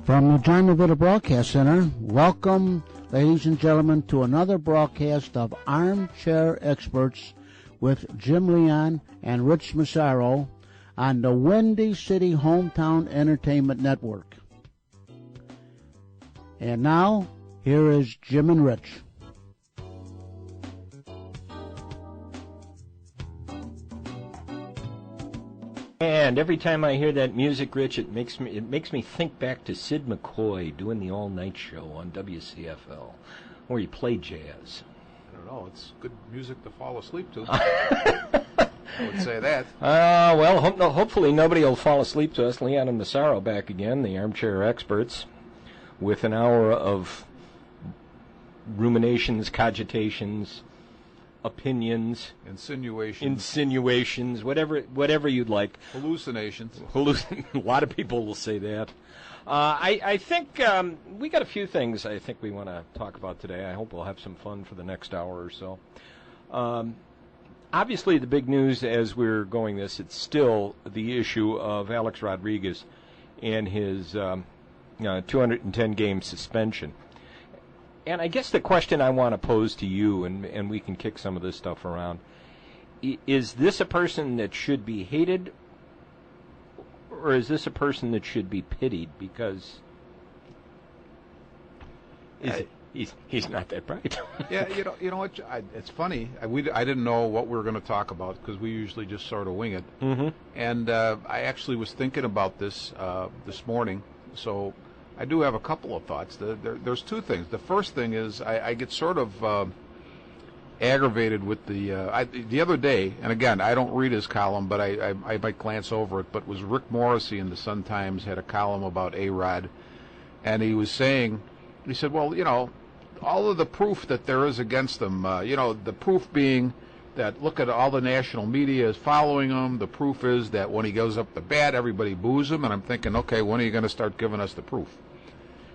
From the John DeVita Broadcast Center, welcome, ladies and gentlemen, to another broadcast of Armchair Experts with Jim Leon and Rich Massaro on the Windy City Hometown Entertainment Network. And now, here is Jim and Rich. And every time I hear that music, Rich, it makes me think back to Sid McCoy doing the all-night show on WCFL, where he played jazz. I don't know. It's good music to fall asleep to. I would say that. Well, hopefully nobody will fall asleep to us. Leon and Massaro back again, the Armchair Experts, with an hour of ruminations, cogitations, opinions, insinuations, whatever you'd like. Hallucinations. A lot of people will say that. I think we got a few things I think we want to talk about today. I hope we'll have some fun for the next hour or so. Obviously, the big news as we're going this, it's still the issue of Alex Rodriguez and his 210-game suspension. And I guess the question I want to pose to you, and we can kick some of this stuff around, is this a person that should be hated, or is this a person that should be pitied because he's not that bright? Yeah, you know what? It's funny. I didn't know what we were going to talk about because we usually just sort of wing it. Mm-hmm. And I actually was thinking about this morning, so I do have a couple of thoughts. There's two things. The first thing is I get sort of aggravated with the other day, and again, I don't read his column, but I might glance over it, but it was Rick Morrissey in the Sun-Times had a column about A-Rod, and he was saying, he said, well, all of the proof that there is against him, the proof being that look at all the national media is following him. The proof is that when he goes up to bat, everybody boos him. And I'm thinking, okay, when are you going to start giving us the proof?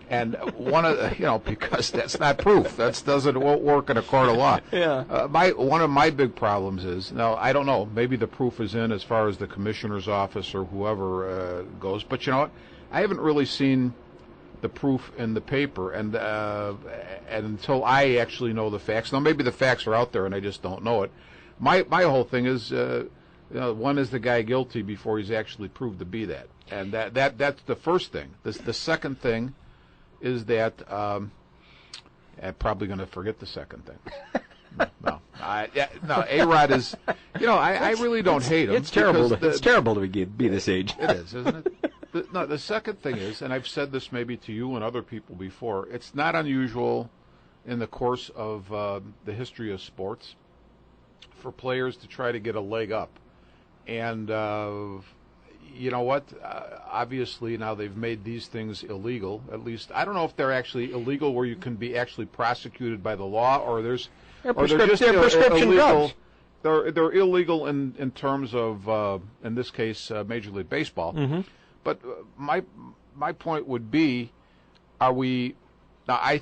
And one of the, because that's not proof. Won't work in a court of law. Yeah. One of my big problems is, now I don't know, maybe the proof is in as far as the commissioner's office or whoever goes. But you know what? I haven't really seen the proof in the paper, and until I actually know the facts. Now maybe the facts are out there and I just don't know it. My whole thing is, one, is the guy guilty before he's actually proved to be that, and that's the first thing. The second thing is that I'm probably going to forget the second thing. No, A-Rod is, I really don't hate him. It's terrible. It's terrible to be this age. It is, isn't it? The second thing is, and I've said this maybe to you and other people before, it's not unusual in the course of the history of sports for players to try to get a leg up. And you know what? Obviously, now they've made these things illegal. At least, I don't know if they're actually illegal where you can be actually prosecuted by the law, or they're just prescription illegal. drugs. They're illegal in terms of, in this case, Major League Baseball. Mm-hmm. But my point would be, are we now?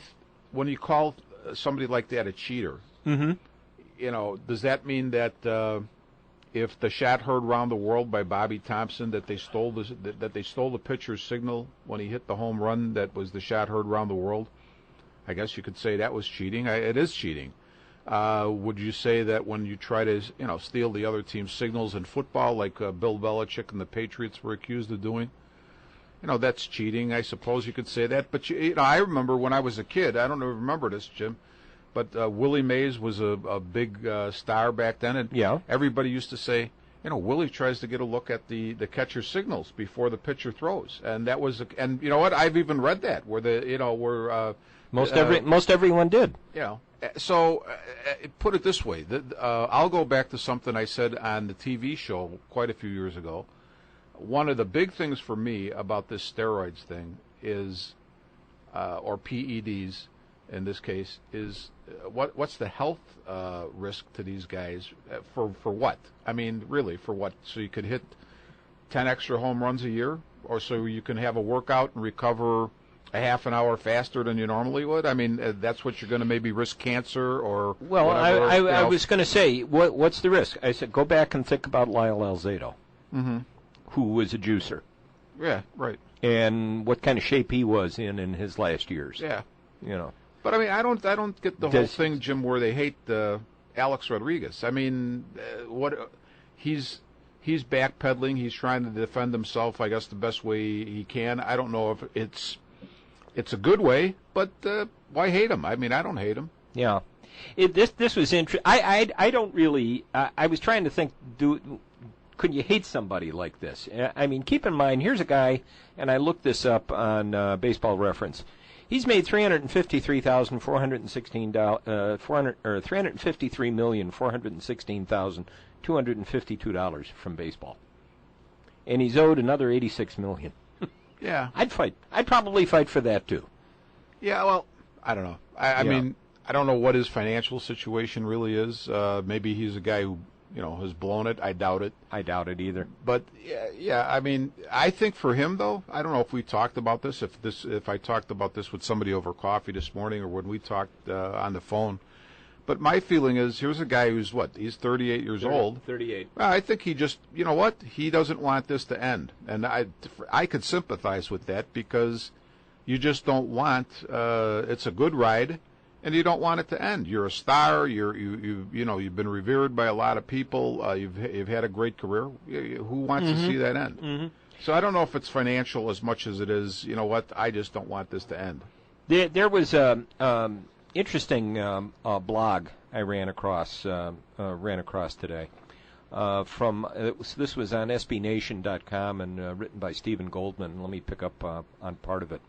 When you call somebody like that a cheater, mm-hmm. Does that mean that if the shot heard around the world by Bobby Thompson that they stole the pitcher's signal when he hit the home run, that was the shot heard around the world? I guess you could say that was cheating. It is cheating. Would you say that when you try to steal the other team's signals in football, like Bill Belichick and the Patriots were accused of doing, that's cheating? I suppose you could say that. But I remember when I was a kid. I don't remember this, Jim, but Willie Mays was a big star back then, and yeah, everybody used to say, Willie tries to get a look at the catcher's signals before the pitcher throws, and that was, and you know what? I've even read that where most everyone did. So put it this way: I'll go back to something I said on the TV show quite a few years ago. One of the big things for me about this steroids thing is, or PEDs in this case, is what's the health risk to these guys for what? I mean, really, for what? So you could hit 10 extra home runs a year, or so you can have a workout and recover a half an hour faster than you normally would? I mean, that's what you're going to maybe risk cancer or well, whatever, I was going to say, what's the risk? I said, go back and think about Lyle Alzado, mm-hmm. who was a juicer. Yeah, right. And what kind of shape he was in his last years. Yeah. You know. But I mean, I don't get the whole thing, Jim, where they hate Alex Rodriguez. I mean, he's backpedaling. He's trying to defend himself, I guess, the best way he can. I don't know if it's a good way, but why hate him? I mean, I don't hate him. Yeah. This was interesting. I don't really. I was trying to think. Could you hate somebody like this? I mean, keep in mind, here's a guy, and I looked this up on Baseball Reference. He's made $353,416,252 from baseball, and he's owed another $86 million. Yeah, I'd fight. I'd probably fight for that too. Yeah, well, I don't know. I mean, I don't know what his financial situation really is. Maybe he's a guy who, has blown it. I doubt it. I doubt it either. But yeah, I mean, I think for him though, I don't know if we talked about this. If I talked about this with somebody over coffee this morning, or when we talked on the phone. But my feeling is, here's a guy who's he's 38 years old. 38. I think he just, he doesn't want this to end, and I could sympathize with that, because you just don't want. It's a good ride. And you don't want it to end. You're a star. You've been revered by a lot of people. You've had a great career. Who wants to see that end? Mm-hmm. So I don't know if it's financial as much as it is. You know what? I just don't want this to end. There was interesting blog I ran across today. This was on SBNation.com and written by Stephen Goldman. Let me pick up on part of it.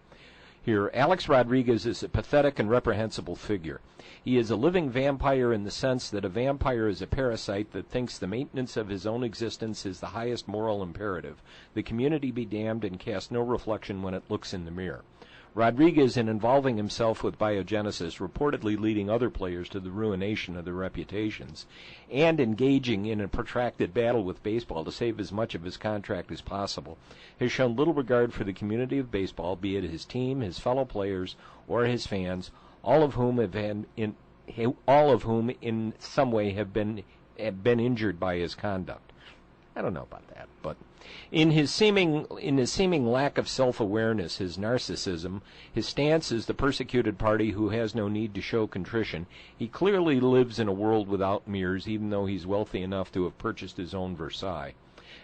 Here, Alex Rodriguez is a pathetic and reprehensible figure. He is a living vampire in the sense that a vampire is a parasite that thinks the maintenance of his own existence is the highest moral imperative. The community be damned, and cast no reflection when it looks in the mirror. Rodriguez, in involving himself with biogenesis, reportedly leading other players to the ruination of their reputations, and engaging in a protracted battle with baseball to save as much of his contract as possible, has shown little regard for the community of baseball, be it his team, his fellow players, or his fans, all of whom in some way have been injured by his conduct. I don't know about that, but in his seeming lack of self-awareness, his narcissism, his stance as the persecuted party who has no need to show contrition, he clearly lives in a world without mirrors, even though he's wealthy enough to have purchased his own Versailles.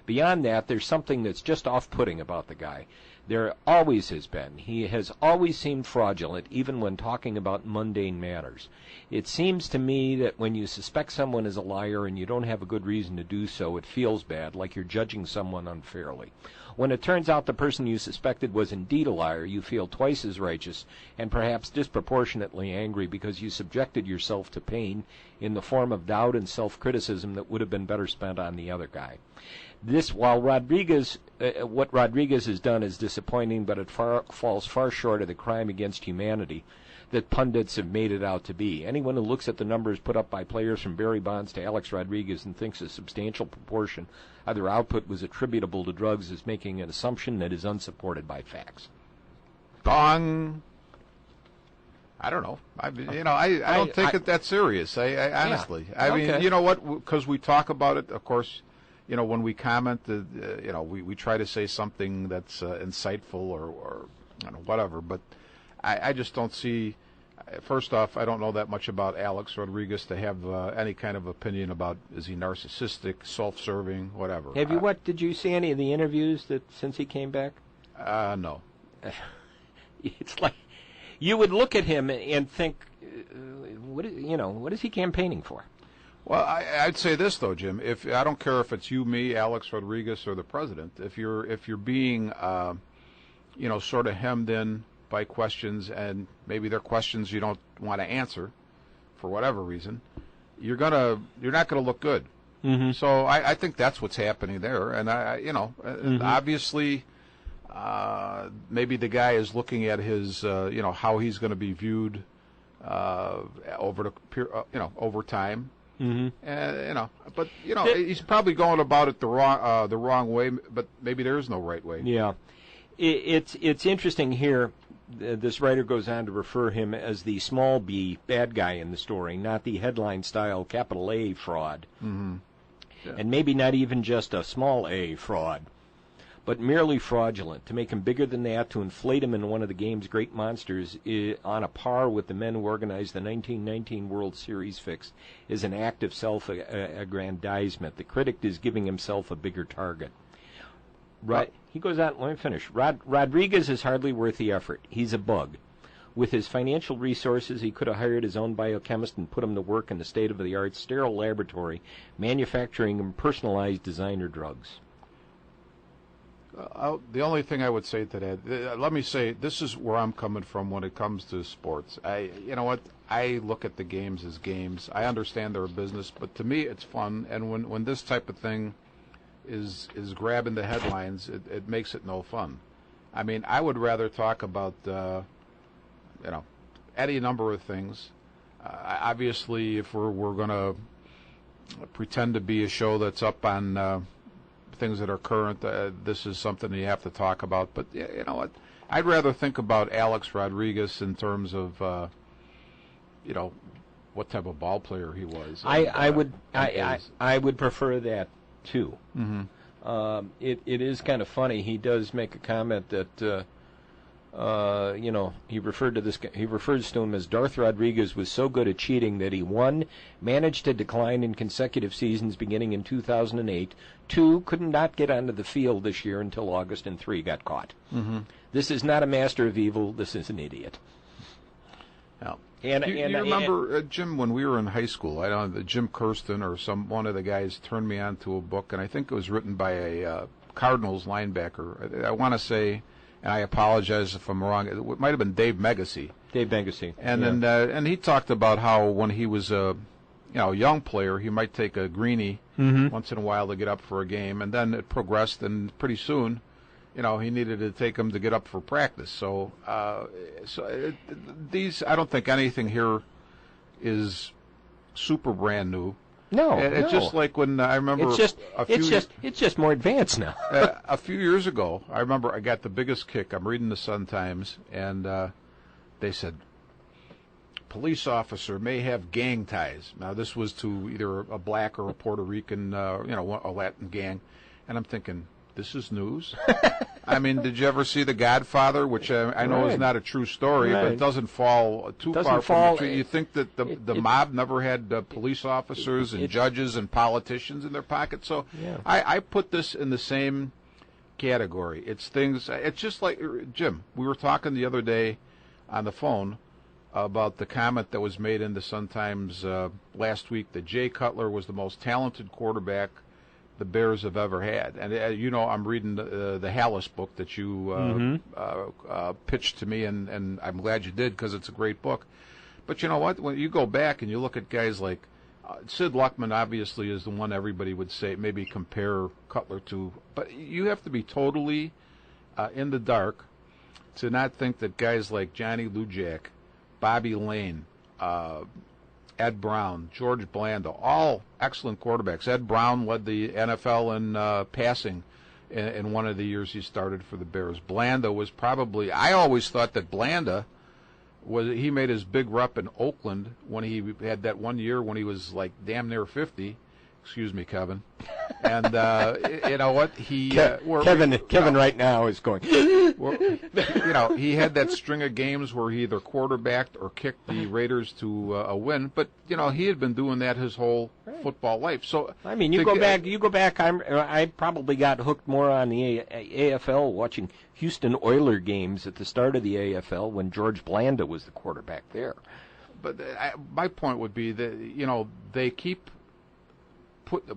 Beyond that, there's something that's just off-putting about the guy. There always has been. He has always seemed fraudulent, even when talking about mundane matters. It seems to me that when you suspect someone is a liar and you don't have a good reason to do so, it feels bad, like you're judging someone unfairly. When it turns out the person you suspected was indeed a liar, you feel twice as righteous and perhaps disproportionately angry, because you subjected yourself to pain in the form of doubt and self-criticism that would have been better spent on the other guy. While what Rodriguez has done is disappointing, but it falls far short of the crime against humanity that pundits have made it out to be. Anyone who looks at the numbers put up by players from Barry Bonds to Alex Rodriguez and thinks a substantial proportion of their output was attributable to drugs is making an assumption that is unsupported by facts. Gong. I don't know. I don't think it that serious. I honestly. Yeah. I mean, you know what? Because we talk about it, of course. When we comment, we try to say something that's insightful or whatever. But I just don't see. First off, I don't know that much about Alex Rodriguez to have any kind of opinion about, is he narcissistic, self-serving, whatever. Did you see any of the interviews since he came back? No. It's like you would look at him and think, what is he campaigning for? Well, I'd say this though, Jim. I don't care if it's you, me, Alex Rodriguez, or the president. If you're being, sort of hemmed in by questions, and maybe they're questions you don't want to answer, for whatever reason, you're not gonna look good. Mm-hmm. So I think that's what's happening there, and mm-hmm. Obviously, maybe the guy is looking at his, how he's going to be viewed over time. Mm-hmm. But he's probably going about it the wrong way. But maybe there is no right way. Yeah, it's interesting here. This writer goes on to refer him as the small b bad guy in the story, not the headline style capital A fraud, mm-hmm. Yeah. And maybe not even just a small a fraud. but merely fraudulent. To make him bigger than that, to inflate him in one of the game's great monsters, on a par with the men who organized the 1919 World Series fix, is an act of self-aggrandizement. The critic is giving himself a bigger target. Right. He goes on, let me finish. Rodriguez is hardly worth the effort. He's a bug. With his financial resources, he could have hired his own biochemist and put him to work in the state-of-the-art sterile laboratory, manufacturing personalized designer drugs. The only thing I would say to that, let me say, this is where I'm coming from when it comes to sports. You know what? I look at the games as games. I understand they're a business, but to me, it's fun. And when this type of thing is grabbing the headlines, it makes it no fun. I mean, I would rather talk about any number of things. Obviously, if we're going to pretend to be a show that's up on things that are current, this is something you have to talk about. But you know what? I'd rather think about Alex Rodriguez in terms of what type of ball player he was. I would prefer that too. Mm-hmm. It is kind of funny. He does make a comment that. He refers to him as Darth Rodriguez was so good at cheating that he, 1, managed to decline in consecutive seasons beginning in 2008, 2, could not get onto the field this year until August, and 3, got caught. Mm-hmm. This is not a master of evil. This is an idiot. Now, you remember, Jim, when we were in high school, I don't know, Jim Kirsten or one of the guys turned me on to a book, and I think it was written by a Cardinals linebacker. I want to say, and I apologize if I'm wrong, it might have been Dave Megacy. And he talked about how when he was a young player, he might take a greenie once in a while to get up for a game, and then it progressed, and pretty soon, he needed to take him to get up for practice. So, these, I don't think anything here is super brand new. No, it's just like when I remember. It's just more advanced now. A few years ago, I remember I got the biggest kick. I'm reading the Sun-Times, and they said, police officer may have gang ties. Now, this was to either a black or a Puerto Rican, a Latin gang. And I'm thinking, this is news? I mean, did you ever see The Godfather, which I know is not a true story, but it doesn't fall too far from the truth. You think that the mob never had police officers and judges and politicians in their pockets? So I put this in the same category. It's just like, Jim, we were talking the other day on the phone about the comment that was made in the Sun-Times last week that Jay Cutler was the most talented quarterback the Bears have ever had. And I'm reading the Hallis book that you pitched to me, and I'm glad you did because it's a great book. But you know what? When you go back and you look at guys like Sid Luckman, obviously is the one everybody would say maybe compare Cutler to, but you have to be totally in the dark to not think that guys like Johnny Lujack, Bobby Lane, Ed Brown, George Blanda, all excellent quarterbacks. Ed Brown led the NFL in passing in one of the years he started for the Bears. Blanda was probably, I always thought that Blanda he made his big rep in Oakland when he had that one year when he was like damn near 50. Excuse me, Kevin. And you know what? Kevin right now is going. He had that string of games where he either quarterbacked or kicked the Raiders to a win. But he had been doing that his whole football life. So I mean, you go back. I probably got hooked more on the AFL watching Houston Oilers games at the start of the AFL when George Blanda was the quarterback there. But my point would be that they keep.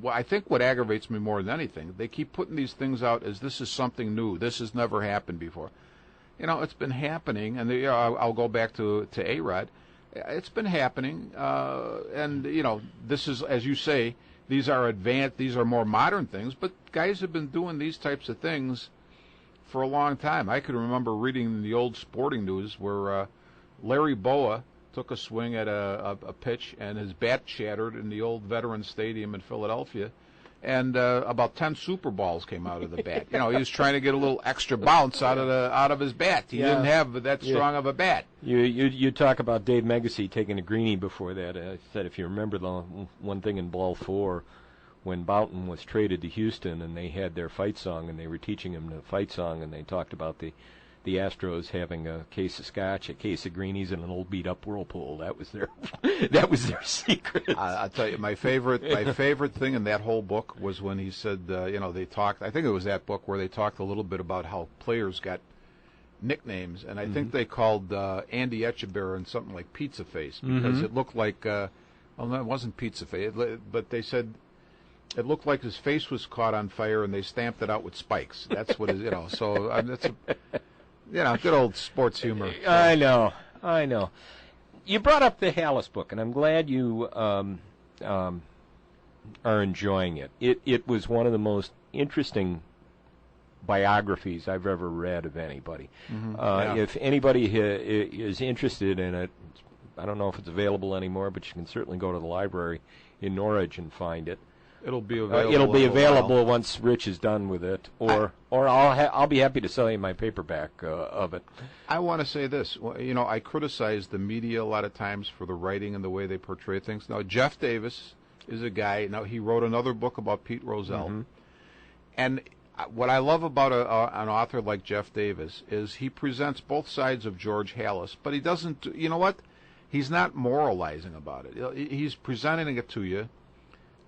I think what aggravates me more than anything, they keep putting these things out as this is something new. This has never happened before. It's been happening, and I'll go back to A-Rod. It's been happening, and this is, as you say, these are advanced, these are more modern things. But guys have been doing these types of things for a long time. I can remember reading the old Sporting News where Larry Boa took a swing at a pitch, and his bat shattered in the old Veterans Stadium in Philadelphia, and about 10 Super Balls came out of the bat. He was trying to get a little extra bounce out of his bat. He didn't have that strong of a bat. You talk about Dave Megacy taking a greenie before that. I said, if you remember the one thing in Ball 4, when Boughton was traded to Houston and they had their fight song and they were teaching him the fight song and they talked about the Astros having a case of scotch, a case of greenies, and an old beat-up Whirlpool. That was their secret. I'll tell you, my favorite thing in that whole book was when he said, they talked. I think it was that book where they talked a little bit about how players got nicknames, and I think they called Andy Etchebarren something like Pizza Face because it looked like, no, it wasn't Pizza Face, but they said it looked like his face was caught on fire and they stamped it out with spikes. That's what it, So that's good old sports humor. I know. You brought up the Halas book, and I'm glad you are enjoying it. It was one of the most interesting biographies I've ever read of anybody. If anybody is interested in it, I don't know if it's available anymore, but you can certainly go to the library in Norwich and find it. It'll be available. It'll be available once Rich is done with it, or I'll be happy to sell you my paperback of it. I want to say this. I criticize the media a lot of times for the writing and the way they portray things. Now, Jeff Davis is a guy. Now, he wrote another book about Pete Rozelle, and what I love about an author like Jeff Davis is he presents both sides of George Halas, but he doesn't. You know what? He's not moralizing about it. He's presenting it to you.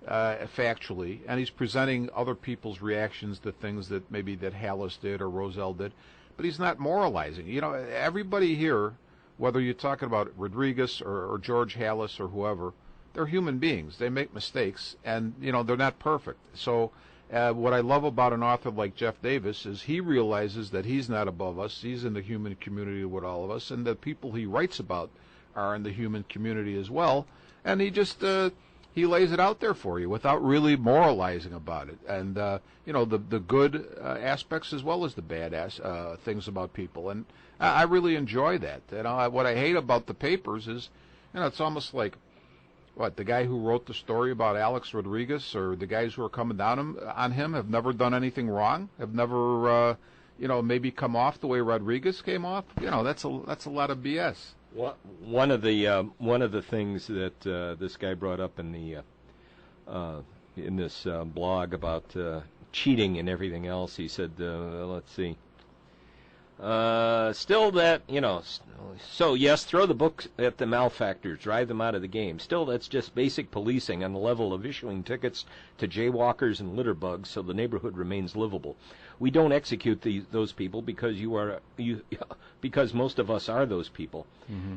Factually, and he's presenting other people's reactions to things that maybe that Halas did or Rozelle did, but he's not moralizing. Everybody here, whether you're talking about Rodriguez or George Halas or whoever, they're human beings. They make mistakes, and they're not perfect. So what I love about an author like Jeff Davis is he realizes that he's not above us. He's in the human community with all of us, and the people he writes about are in the human community as well, and he just he lays it out there for you without really moralizing about it, and the good aspects as well as the bad things about people, and I really enjoy that. What I hate about the papers is, it's almost like, the guy who wrote the story about Alex Rodriguez or the guys who are coming down on him have never done anything wrong, have never maybe come off the way Rodriguez came off. That's a lot of BS. One of the things that this guy brought up in this blog about cheating and everything else, he said, let's see. Still that, so yes, throw the books at the malefactors, drive them out of the game. Still, that's just basic policing on the level of issuing tickets to jaywalkers and litter bugs so the neighborhood remains livable. We don't execute those people because because most of us are those people.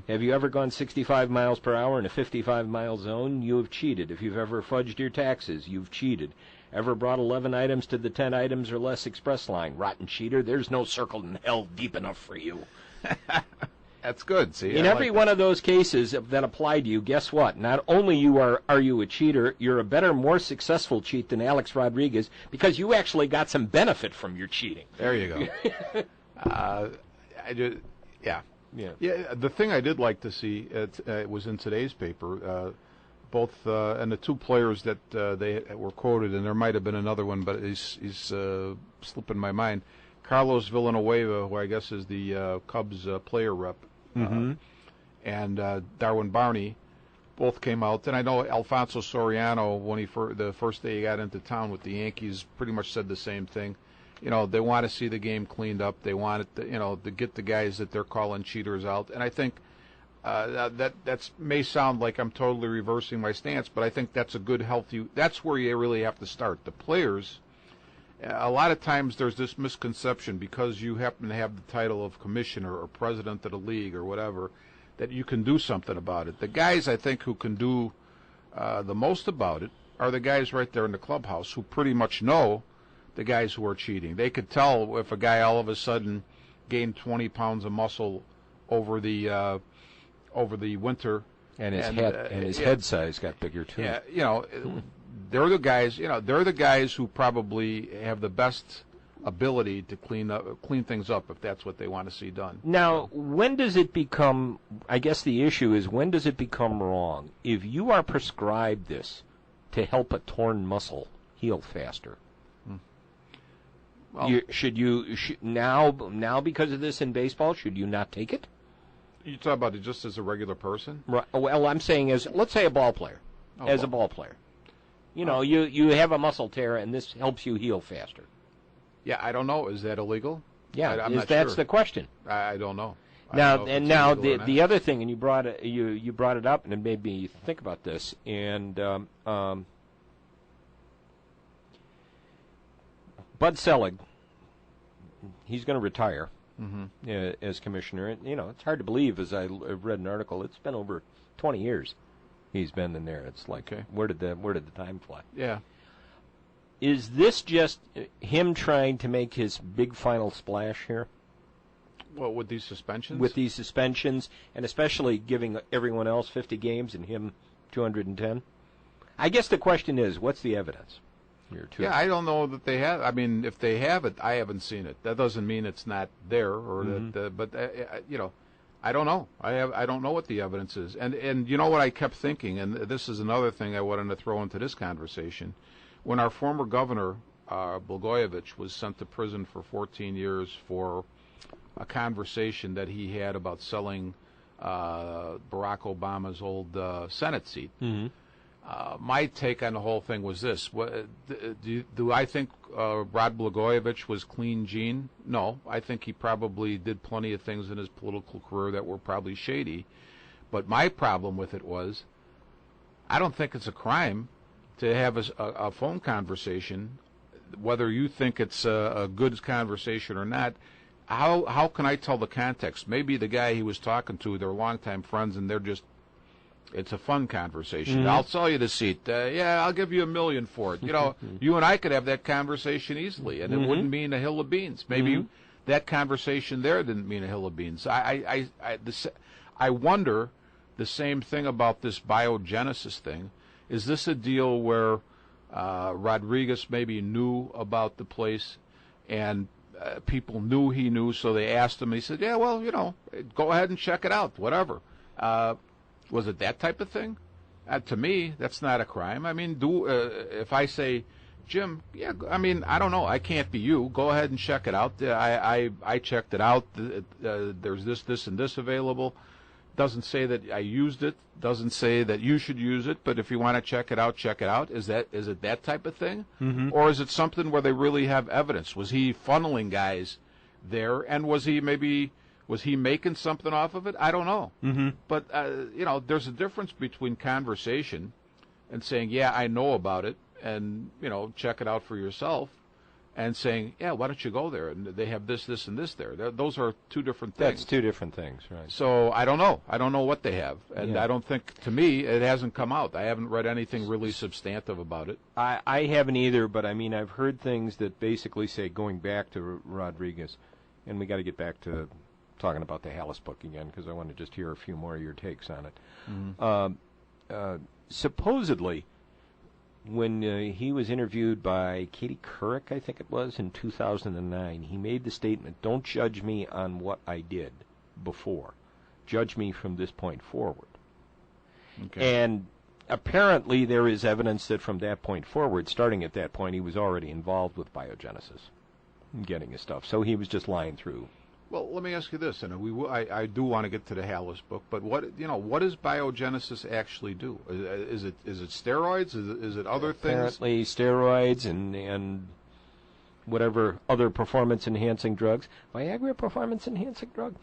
Have you ever gone 65 miles per hour in a 55-mile zone? You have cheated. If you've ever fudged your taxes, you've cheated. Ever brought 11 items to the 10 items or less express line? Rotten cheater, there's no circle in hell deep enough for you. That's good. See, in every one of those cases that apply to you, guess what? Not only are you a cheater, you're a better, more successful cheat than Alex Rodriguez because you actually got some benefit from your cheating. There you go. Yeah. The thing I did like to see, it was in today's paper, both and the two players that they were quoted, and there might have been another one, but he's slipping my mind. Carlos Villanueva, who I guess is the Cubs player rep, and Darwin Barney, both came out. And I know Alfonso Soriano, when the first day he got into town with the Yankees, pretty much said the same thing. They want to see the game cleaned up. They want it, to get the guys that they're calling cheaters out. And I think that may sound like I'm totally reversing my stance, but I think that's a good, healthy. That's where you really have to start. The players. A lot of times there's this misconception because you happen to have the title of commissioner or president of the league or whatever that you can do something about it. The guys I think who can do the most about it are the guys right there in the clubhouse who pretty much know the guys who are cheating. They could tell if a guy all of a sudden gained 20 pounds of muscle over the winter, and his head size got bigger too. Yeah, they're the guys. They're the guys who probably have the best ability to clean things up if that's what they want to see done. Now, when does it become? I guess the issue is when does it become wrong? If you are prescribed this to help a torn muscle heal faster, well, now because of this in baseball, should you not take it? You talk about it just as a regular person? Right. Well, I'm saying let's say a ball player, a ball player. You have a muscle tear, and this helps you heal faster. Yeah, I don't know. Is that illegal? Yeah, I'm not that's sure. the question. I don't know. Now, the other thing, and you brought it up, and it made me think about this. And Bud Selig, he's going to retire as commissioner. And, it's hard to believe, as I've read an article, it's been over 20 years he's been in there. It's like, where did the time fly? Yeah. Is this just him trying to make his big final splash here? Well, with these suspensions? With these suspensions, and especially giving everyone else 50 games and him 210? I guess the question is, what's the evidence? Yeah, I don't know that they have. I mean, if they have it, I haven't seen it. That doesn't mean it's not there, or but I don't know. I don't know what the evidence is. And you know what I kept thinking, and this is another thing I wanted to throw into this conversation. When our former governor, Blagojevich, was sent to prison for 14 years for a conversation that he had about selling Barack Obama's old Senate seat. My take on the whole thing was this. Do I think Rod Blagojevich was clean Gene? No. I think he probably did plenty of things in his political career that were probably shady. But my problem with it was, I don't think it's a crime to have a phone conversation, whether you think it's a good conversation or not. How can I tell the context? Maybe the guy he was talking to, they're longtime friends, and it's a fun conversation. I'll sell you the seat. Yeah, I'll give you $1 million for it. You and I could have that conversation easily, and it wouldn't mean a hill of beans. Maybe that conversation there didn't mean a hill of beans. I wonder the same thing about this biogenesis thing. Is this a deal where Rodriguez maybe knew about the place, and people knew he knew, so they asked him, and he said, yeah, well, go ahead and check it out, whatever. Was it that type of thing? To me, that's not a crime. I mean, if I say, Jim, yeah, I mean, I don't know. I can't be you. Go ahead and check it out. I checked it out. There's this, and this available. Doesn't say that I used it. Doesn't say that you should use it. But if you want to check it out, check it out. Is it that type of thing? Or is it something where they really have evidence? Was he funneling guys there, and was he making something off of it? I don't know. But there's a difference between conversation and saying, yeah, I know about it, and check it out for yourself, and saying, yeah, why don't you go there? And they have this, and this there. Those are two different things. That's two different things, right. So I don't know. I don't know what they have. And I don't think, to me, it hasn't come out. I haven't read anything really substantive about it. I haven't either, but I mean, I've heard things that basically say, going back to Rodriguez, and we got to get back to talking about the Hallis book again, because I want to just hear a few more of your takes on it. Supposedly, when he was interviewed by Katie Couric, I think it was, in 2009, he made the statement, don't judge me on what I did before. Judge me from this point forward. Okay. And apparently there is evidence that from that point forward, starting at that point, he was already involved with biogenesis, getting his stuff. So he was just lying through. Well, let me ask you this, and I do want to get to the Hallis book, but what does biogenesis actually do? Is it steroids? Is it other things? Apparently steroids and whatever other performance-enhancing drugs. Viagra, performance-enhancing drug?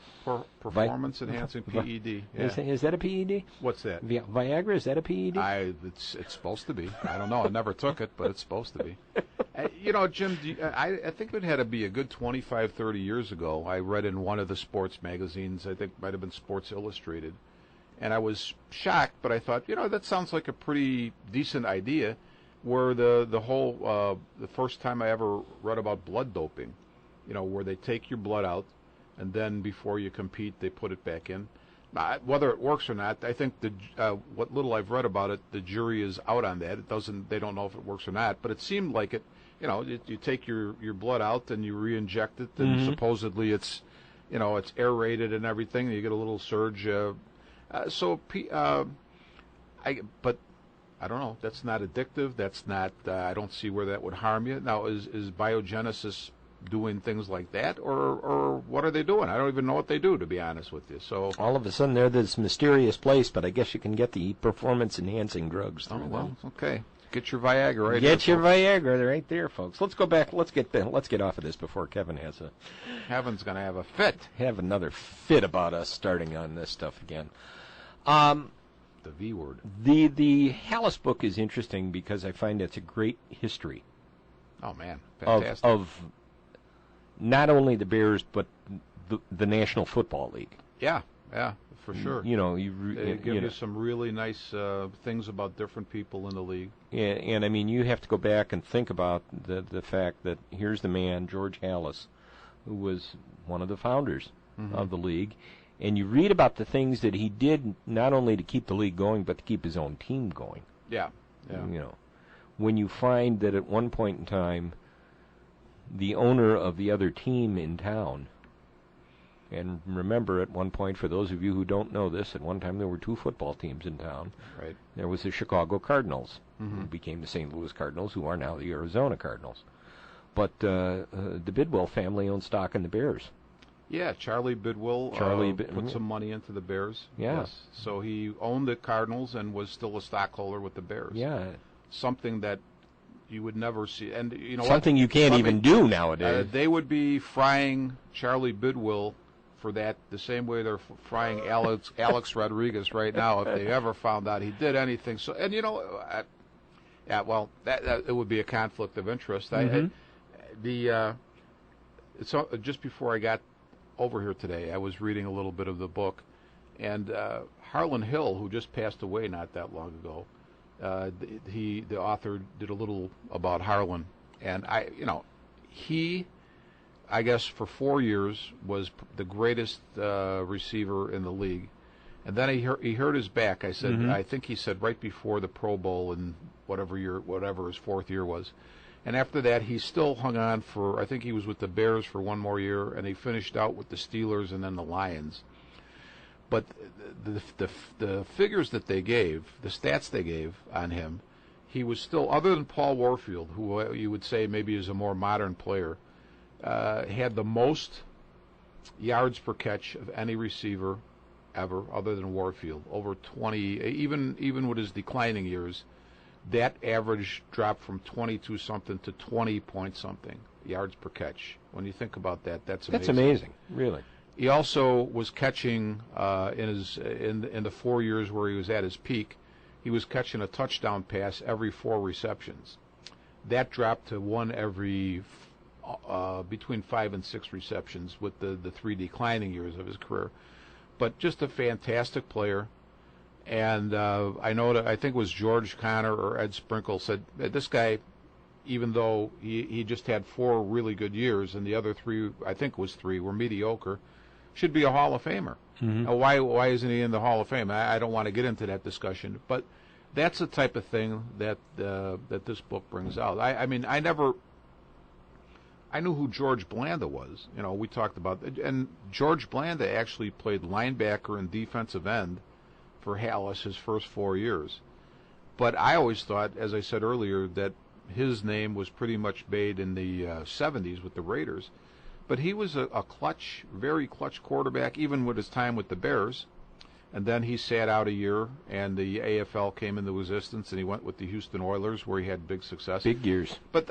Performance-enhancing PED. Yeah. Is that a PED? What's that? Viagra, is that a PED? It's supposed to be. I don't know. I never took it, but it's supposed to be. Jim, I think it had to be a good 25, 30 years ago. I read in one of the sports magazines, I think it might have been Sports Illustrated, and I was shocked, but I thought, that sounds like a pretty decent idea, where the whole, the first time I ever read about blood doping, where they take your blood out, and then before you compete, they put it back in. Whether it works or not, I think what little I've read about it, the jury is out on that. They don't know if it works or not, but it seemed like it. You take your blood out and you re-inject it, and supposedly it's aerated and everything, and you get a little surge. But I don't know. That's not addictive. That's not. I don't see where that would harm you. Now, is biogenesis doing things like that, or what are they doing? I don't even know what they do, to be honest with you. So all of a sudden they're this mysterious place, but I guess you can get the performance-enhancing drugs through them. Okay. Get your Viagra right Get there, your Viagra right there, folks. Let's go back. Let's get off of this before Kevin Kevin's going to have a fit. Have another fit about us starting on this stuff again. The V word. The Halas book is interesting because I find it's a great history. Oh man, fantastic. Of not only the Bears but the National Football League. Yeah, for sure. You know, they give you some really nice things about different people in the league. And I mean, you have to go back and think about the fact that here's the man, George Halas, who was one of the founders of the league, and you read about the things that he did not only to keep the league going, but to keep his own team going. Yeah. You know, when you find that at one point in time, the owner of the other team in town, and remember at one point, for those of you who don't know this, at one time there were 2 football teams in town. Right. There was the Chicago Cardinals, who became the St. Louis Cardinals, who are now the Arizona Cardinals. But the Bidwell family owned stock in the Bears. Yeah, Charlie Bidwell put some money into the Bears. Yeah. Yes. So he owned the Cardinals and was still a stockholder with the Bears. Yeah. Something that you would never see. And you know something what? You can't even do nowadays. They would be frying Charlie Bidwell for that the same way they're frying Alex Rodriguez right now if they ever found out he did anything. So, and you know, well, that it would be a conflict of interest. Just before I got over here today, I was reading a little bit of the book, and Harlan Hill, who just passed away not that long ago, the author did a little about Harlan, and I guess for 4 years was the greatest receiver in the league, and then he hurt his back. I said, I think he said right before the Pro Bowl in whatever his 4th year was. And after that, he still hung on for, I think he was with the Bears for 1 more year, and he finished out with the Steelers and then the Lions. But the figures that they gave, the stats they gave on him, he was still, other than Paul Warfield, who you would say maybe is a more modern player, had the most yards per catch of any receiver ever, other than Warfield, over 20, even with his declining years. That average dropped from 22-something to 20-point-something yards per catch. When you think about that, that's amazing. That's amazing, really. He also was catching in the 4 years where he was at his peak, he was catching a touchdown pass every 4 receptions. That dropped to 1 every between 5 and 6 receptions with the 3 declining years of his career. But just a fantastic player. And I think it was George Connor or Ed Sprinkle said this guy, even though he just had 4 really good years and the other 3, I think it was 3, were mediocre, should be a Hall of Famer. Now, why isn't he in the Hall of Fame? I don't want to get into that discussion, but that's the type of thing that this book brings out. I mean, I knew who George Blanda was. You know, we talked about it, and George Blanda actually played linebacker and defensive end for Halas his first 4 years. But I always thought, as I said earlier, that his name was pretty much made in the 70s with the Raiders. But he was a clutch, very clutch quarterback, even with his time with the Bears. And then he sat out a year, and the AFL came into existence, and he went with the Houston Oilers, where he had big success. Big years. But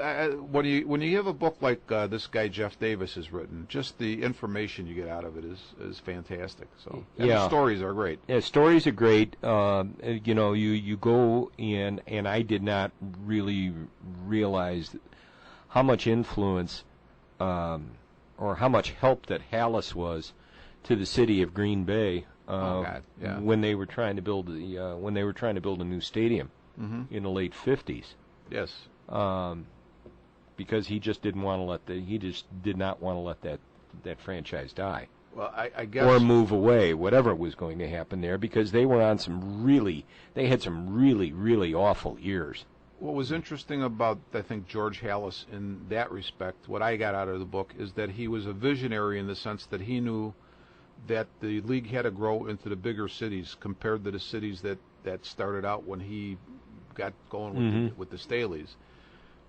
when you have a book like this guy Jeff Davis has written, just the information you get out of it is fantastic. So the stories are great. Yeah, stories are great. You know, you go in, and I did not really realize how much influence or how much help that Halas was to the city of Green Bay. When they were trying to build a new stadium in the late 50s. Yes. Because he just did not want to let that franchise die. Well, I guess, or move away, whatever was going to happen there, because they were on they had some really awful years. What was interesting about, I think, George Halas in that respect, what I got out of the book, is that he was a visionary in the sense that he knew that the league had to grow into the bigger cities compared to the cities that started out when he got going with the Staleys.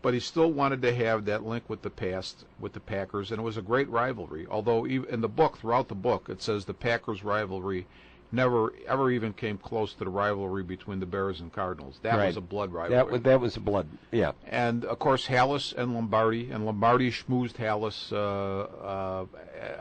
But he still wanted to have that link with the past, with the Packers, and it was a great rivalry. Although in the book, throughout the book, it says the Packers rivalry never ever even came close to the rivalry between the Bears and Cardinals. That Right. was a blood rivalry. That was a blood. Yeah. And of course, Halas and Lombardi schmoozed Halas.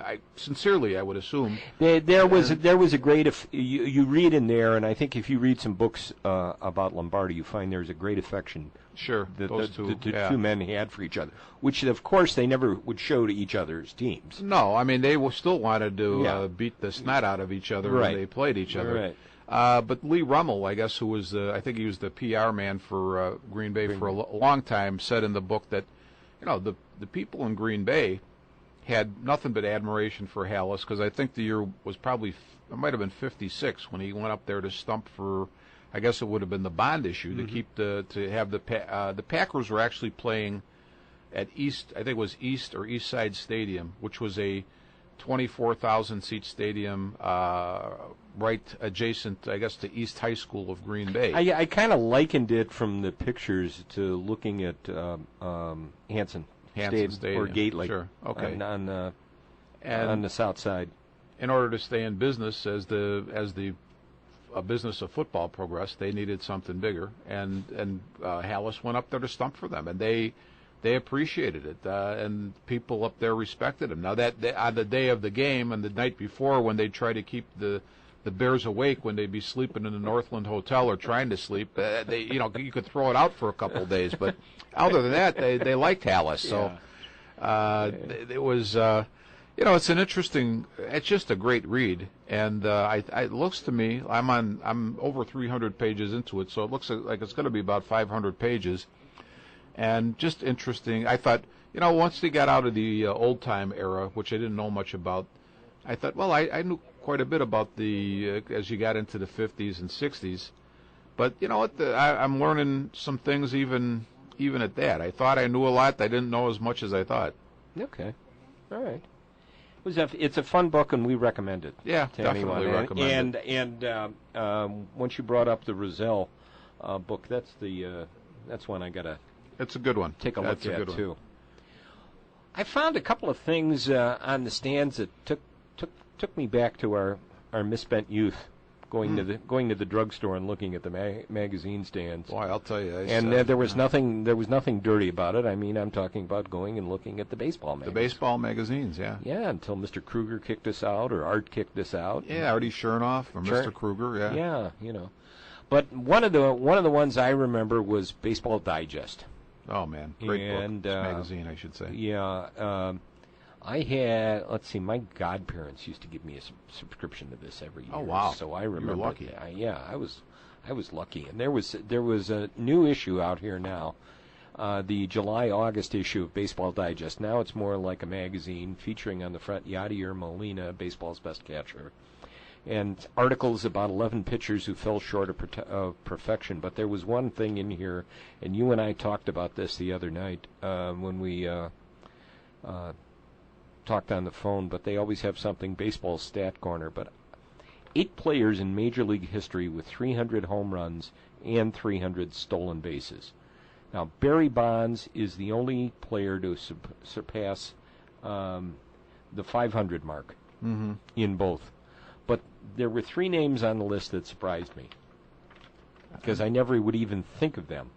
I sincerely, I would assume. There was a great. You read in there, and I think if you read some books about Lombardi, you find there's a great affection. Sure, that those the two, yeah. two men had for each other, which of course they never would show to each other's teams. No, I mean they still wanted to Yeah. beat the snot out of each other Right. when they played each other. Right. But Lee Rummel, I guess, who was I think he was the PR man for Green Bay for a long time, said in the book that the people in Green Bay had nothing but admiration for Halas, because I think the year was probably it might have been '56 when he went up there to stump for. I guess it would have been the bond issue to keep the Packers were actually playing at East, I think it was East or East Side Stadium, which was a 24,000 seat stadium right adjacent, I guess, to East High School of Green Bay. I kind of likened it from the pictures to looking at Hanson Stadium or Gately, sure, okay, on and the south side. in order to stay in business as the business of football progressed, they needed something bigger, and Halas went up there to stump for them, and they appreciated it, and people up there respected him. Now on the day of the game and the night before, when they try to keep the Bears awake when they'd be sleeping in the Northland Hotel or trying to sleep, you could throw it out for a couple of days, but other than that, they liked Halas. So it was. It's an interesting. It's just a great read, and it looks to me I'm over 300 pages into it, so it looks like it's going to be about 500 pages, and just interesting. I thought, once they got out of the old time era, which I didn't know much about, I thought, well, I knew quite a bit about the as you got into the 50s and 60s, but you know what? I'm learning some things even at that. I thought I knew a lot. I didn't know as much as I thought. Okay, all right. It's a fun book, and we recommend it. Yeah, to definitely anyone. recommend it. And once you brought up the Roselle book, that's one I gotta. It's a good one. Take a look That's a at good too. one. I found a couple of things on the stands that took me back to our misspent youth, going to the drugstore and looking at the magazine stands. Boy, I'll tell you. There was nothing dirty about it. I mean, I'm talking about going and looking at the baseball magazines. The baseball magazines, yeah. Yeah, until Mr. Kruger kicked us out or Art kicked us out. Yeah, Artie Chernoff or Mr. Kruger, yeah. Yeah, But one of the ones I remember was Baseball Digest. Oh man, great book. Magazine, I should say. Yeah. I had, my godparents used to give me a subscription to this every year. Oh wow! So I remember. You were lucky. I was lucky, and there was a new issue out here now, the July-August issue of Baseball Digest. Now it's more like a magazine featuring on the front Yadier Molina, baseball's best catcher, and articles about 11 pitchers who fell short of perfection. But there was one thing in here, and you and I talked about this the other night when we talked on the phone, but they always have something, Baseball Stat Corner, but 8 players in Major League history with 300 home runs and 300 stolen bases. Now, Barry Bonds is the only player to surpass the 500 mark in both. But there were 3 names on the list that surprised me, because I never would even think of them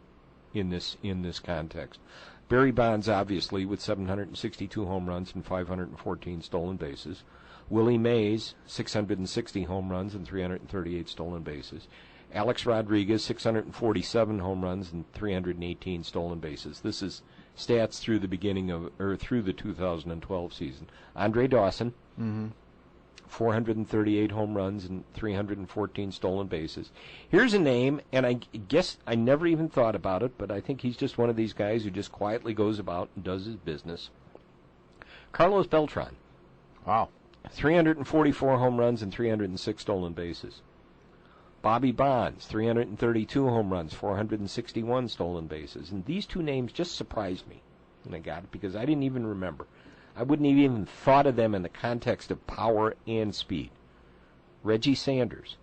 in this context. Barry Bonds, obviously, with 762 home runs and 514 stolen bases. Willie Mays, 660 home runs and 338 stolen bases. Alex Rodriguez, 647 home runs and 318 stolen bases. This is stats through through the 2012 season. Andre Dawson, 438 home runs and 314 stolen bases. Here's a name, and I guess I never even thought about it, but I think he's just one of these guys who just quietly goes about and does his business. Carlos Beltran. Wow. 344 home runs and 306 stolen bases. Bobby Bonds, 332 home runs, 461 stolen bases. And these 2 names just surprised me when I got it, because I didn't even remember. I wouldn't have even thought of them in the context of power and speed. Reggie Sanders.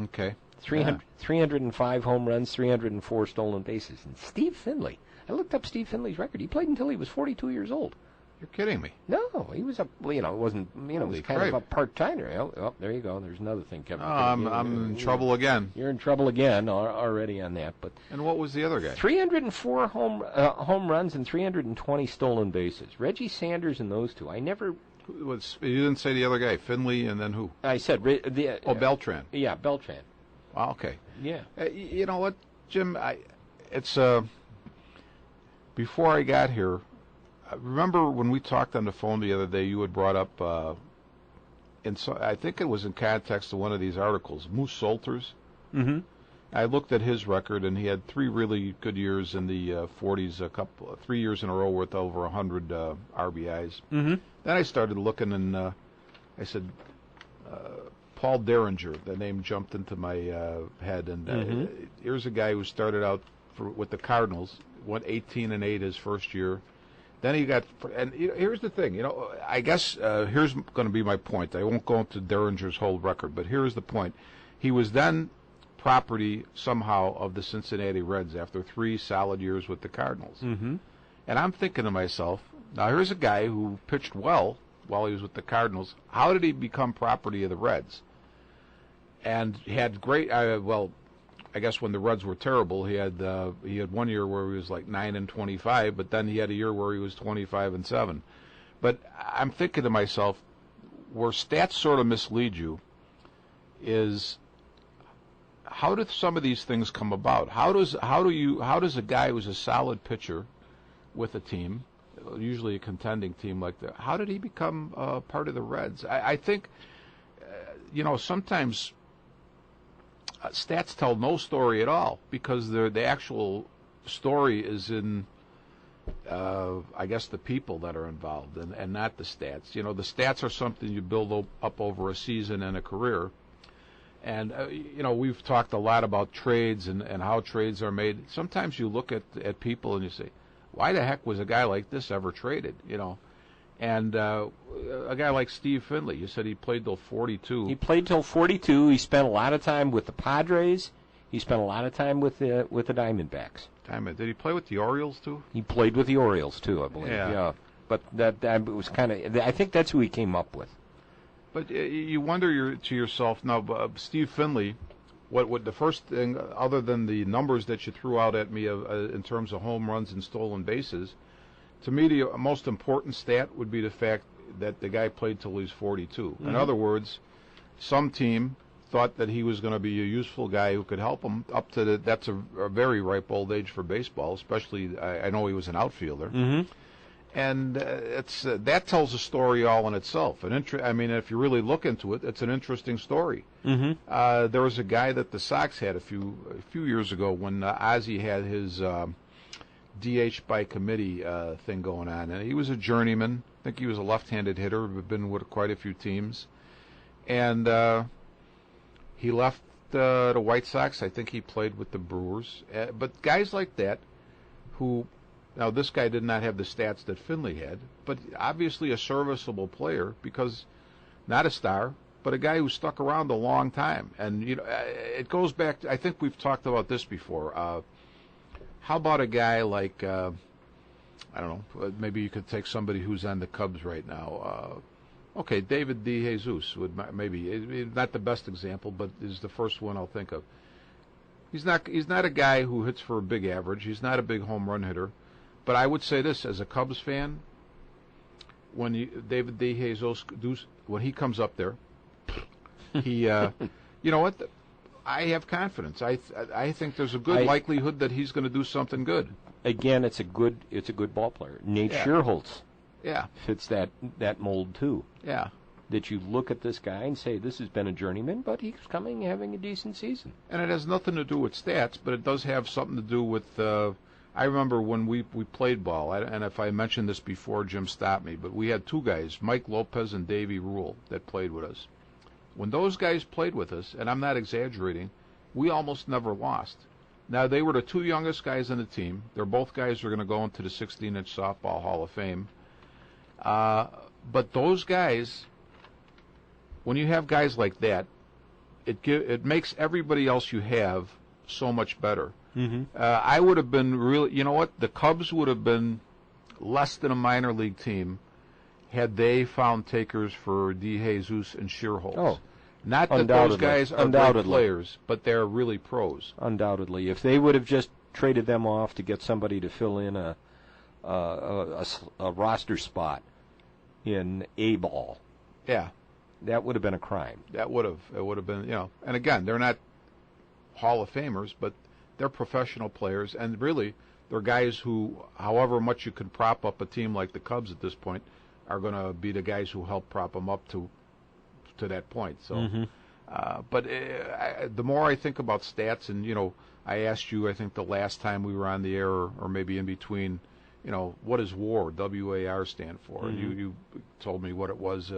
Okay. 305 home runs, 304 stolen bases. And Steve Finley. I looked up Steve Finley's record. He played until he was 42 years old. You're kidding me. No, he was a, it wasn't, it was Holy kind of crap. a part-timer. Oh, there you go. There's another thing, Kevin. Oh, I'm in trouble again. You're in trouble again already on that. But And what was the other guy? 304 home runs and 320 stolen bases. Reggie Sanders and those two. You didn't say the other guy. Finley and then who? I said Beltran. Yeah, Beltran. Wow, okay. Yeah. You know what, Jim? Before I got here, remember when we talked on the phone the other day, you had brought up, I think it was in context of one of these articles, Moose Solters. Mm-hmm. I looked at his record, and he had 3 really good years in the 40s, 3 years in a row with over 100 RBIs. Mm-hmm. Then I started looking, and I said, Paul Derringer, the name jumped into my head, and here's a guy who started out with the Cardinals, went 18-8 his first year. Then he got, and here's the thing, I guess here's going to be my point. I won't go into Derringer's whole record, but here's the point. He was then property somehow of the Cincinnati Reds after 3 solid years with the Cardinals. Mm-hmm. And I'm thinking to myself, now here's a guy who pitched well while he was with the Cardinals. How did he become property of the Reds? And he had great, I guess when the Reds were terrible, he had 1 year where he was like 9-25, but then he had a year where he was 25-7. But I'm thinking to myself, where stats sort of mislead you is, how do some of these things come about? How does a guy who's a solid pitcher with a team, usually a contending team like that, how did he become part of the Reds? I think, sometimes stats tell no story at all, because the actual story is in, I guess, the people that are involved and not the stats. The stats are something you build up over a season and a career. And, we've talked a lot about trades and how trades are made. Sometimes you look at people and you say, why the heck was a guy like this ever traded, And a guy like Steve Finley, you said he played till 42. He played till 42. He spent a lot of time with the Padres. He spent a lot of time with the Diamondbacks. Did he play with the Orioles too? He played with the Orioles too, I believe. Yeah. But that was kind of. I think that's who he came up with. But you wonder to yourself now, Steve Finley. What the first thing, other than the numbers that you threw out at me in terms of home runs and stolen bases? To me, the most important stat would be the fact that the guy played till he's 42. Mm-hmm. In other words, some team thought that he was going to be a useful guy who could help them up to that's a very ripe old age for baseball, especially, I know he was an outfielder. Mm-hmm. And that tells a story all in itself. If you really look into it, it's an interesting story. Mm-hmm. There was a guy that the Sox had a few years ago when Ozzie had his DH by committee thing going on, and he was a journeyman. I think he was a left-handed hitter, been with quite a few teams, and he left the White Sox. I think he played with the Brewers. But guys like that, who, now this guy did not have the stats that Finley had, but obviously a serviceable player, because not a star, but a guy who stuck around a long time. And it goes back to, I think we've talked about this before. How about a guy like, I don't know, maybe you could take somebody who's on the Cubs right now. Okay, David DeJesus would maybe, not the best example, but is the first one I'll think of. He's not a guy who hits for a big average. He's not a big home run hitter. But I would say this, as a Cubs fan, when David DeJesus, when he comes up there, he, you know what? I have confidence. I think there's a good likelihood that he's going to do something good. Again, it's a good ball player. Nate Scherholtz fits that mold too. Yeah. That you look at this guy and say, this has been a journeyman, but he's having a decent season. And it has nothing to do with stats, but it does have something to do with, I remember when we played ball, and if I mentioned this before, Jim stopped me, but we had 2 guys, Mike Lopez and Davey Rule, that played with us. When those guys played with us, and I'm not exaggerating, we almost never lost. Now, they were the 2 youngest guys on the team. They're both guys who are going to go into the 16-inch softball Hall of Fame. But those guys, when you have guys like that, it makes everybody else you have so much better. Mm-hmm. I would have been really, you know what? The Cubs would have been less than a minor league team had they found takers for DeJesus and Schierholtz. Oh, not that those guys are great players, but they're really pros. Undoubtedly. If they would have just traded them off to get somebody to fill in a roster spot in A-ball, yeah, that would have been a crime. It would have been, and again, they're not Hall of Famers, but they're professional players, and really, they're guys who, however much you can prop up a team like the Cubs at this point, are going to be the guys who help prop them up to that point. So, but the more I think about stats, and I asked you, I think the last time we were on the air, or maybe in between, what does WAR, W-A-R, stand for? And you told me what it was,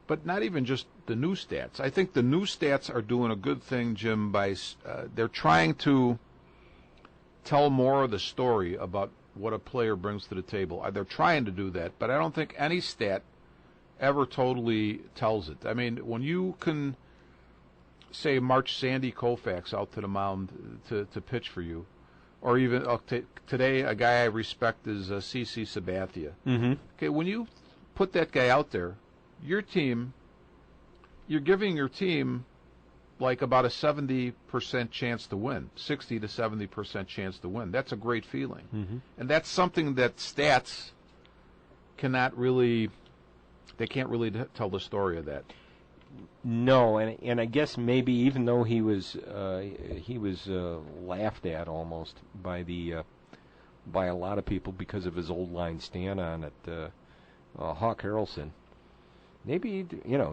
but not even just the new stats. I think the new stats are doing a good thing, Jim, by they're trying to tell more of the story about what a player brings to the table. They're trying to do that, but I don't think any stat ever totally tells it. I mean, when you can, say, march Sandy Koufax out to the mound to pitch for you, or even today a guy I respect is CC Sabathia. Okay, when you put that guy out there, you're giving your team like about a 70% chance to win, 60 to 70% chance to win. That's a great feeling. And that's something that stats cannot really, they can't really tell the story of that. No, and I guess maybe even though he was laughed at almost by a lot of people because of his old line stand on it, Hawk Harrelson, maybe,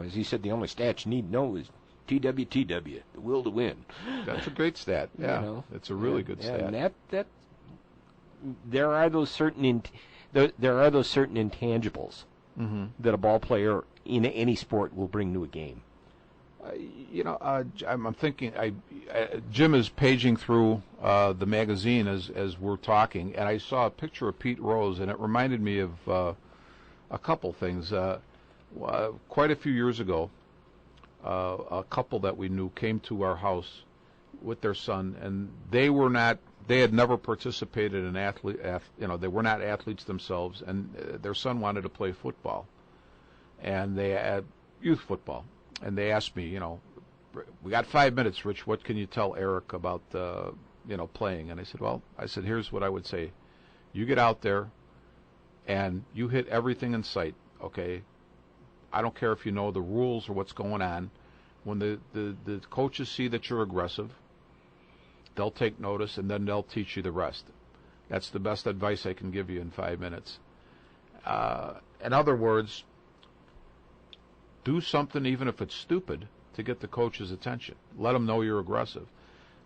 as he said, the only stats you need to know is TWTW, the will to win. That's a great stat. Yeah, it's a really good stat. And that there are those certain intangibles that a ball player in any sport will bring to a game. I'm thinking. Jim is paging through the magazine as we're talking, and I saw a picture of Pete Rose, and it reminded me of a couple things. Quite a few years ago, a couple that we knew came to our house with their son, and they had never participated in they were not athletes themselves, and their son wanted to play football, and they had youth football, and they asked me, we got 5 minutes, Rich, what can you tell Eric about playing? And I said, here's what I would say. You get out there and you hit everything in sight, okay? I don't care if you know the rules or what's going on. When the coaches see that you're aggressive, they'll take notice, and then they'll teach you the rest. That's the best advice I can give you in 5 minutes. In other words, do something, even if it's stupid, to get the coach's attention. Let them know you're aggressive.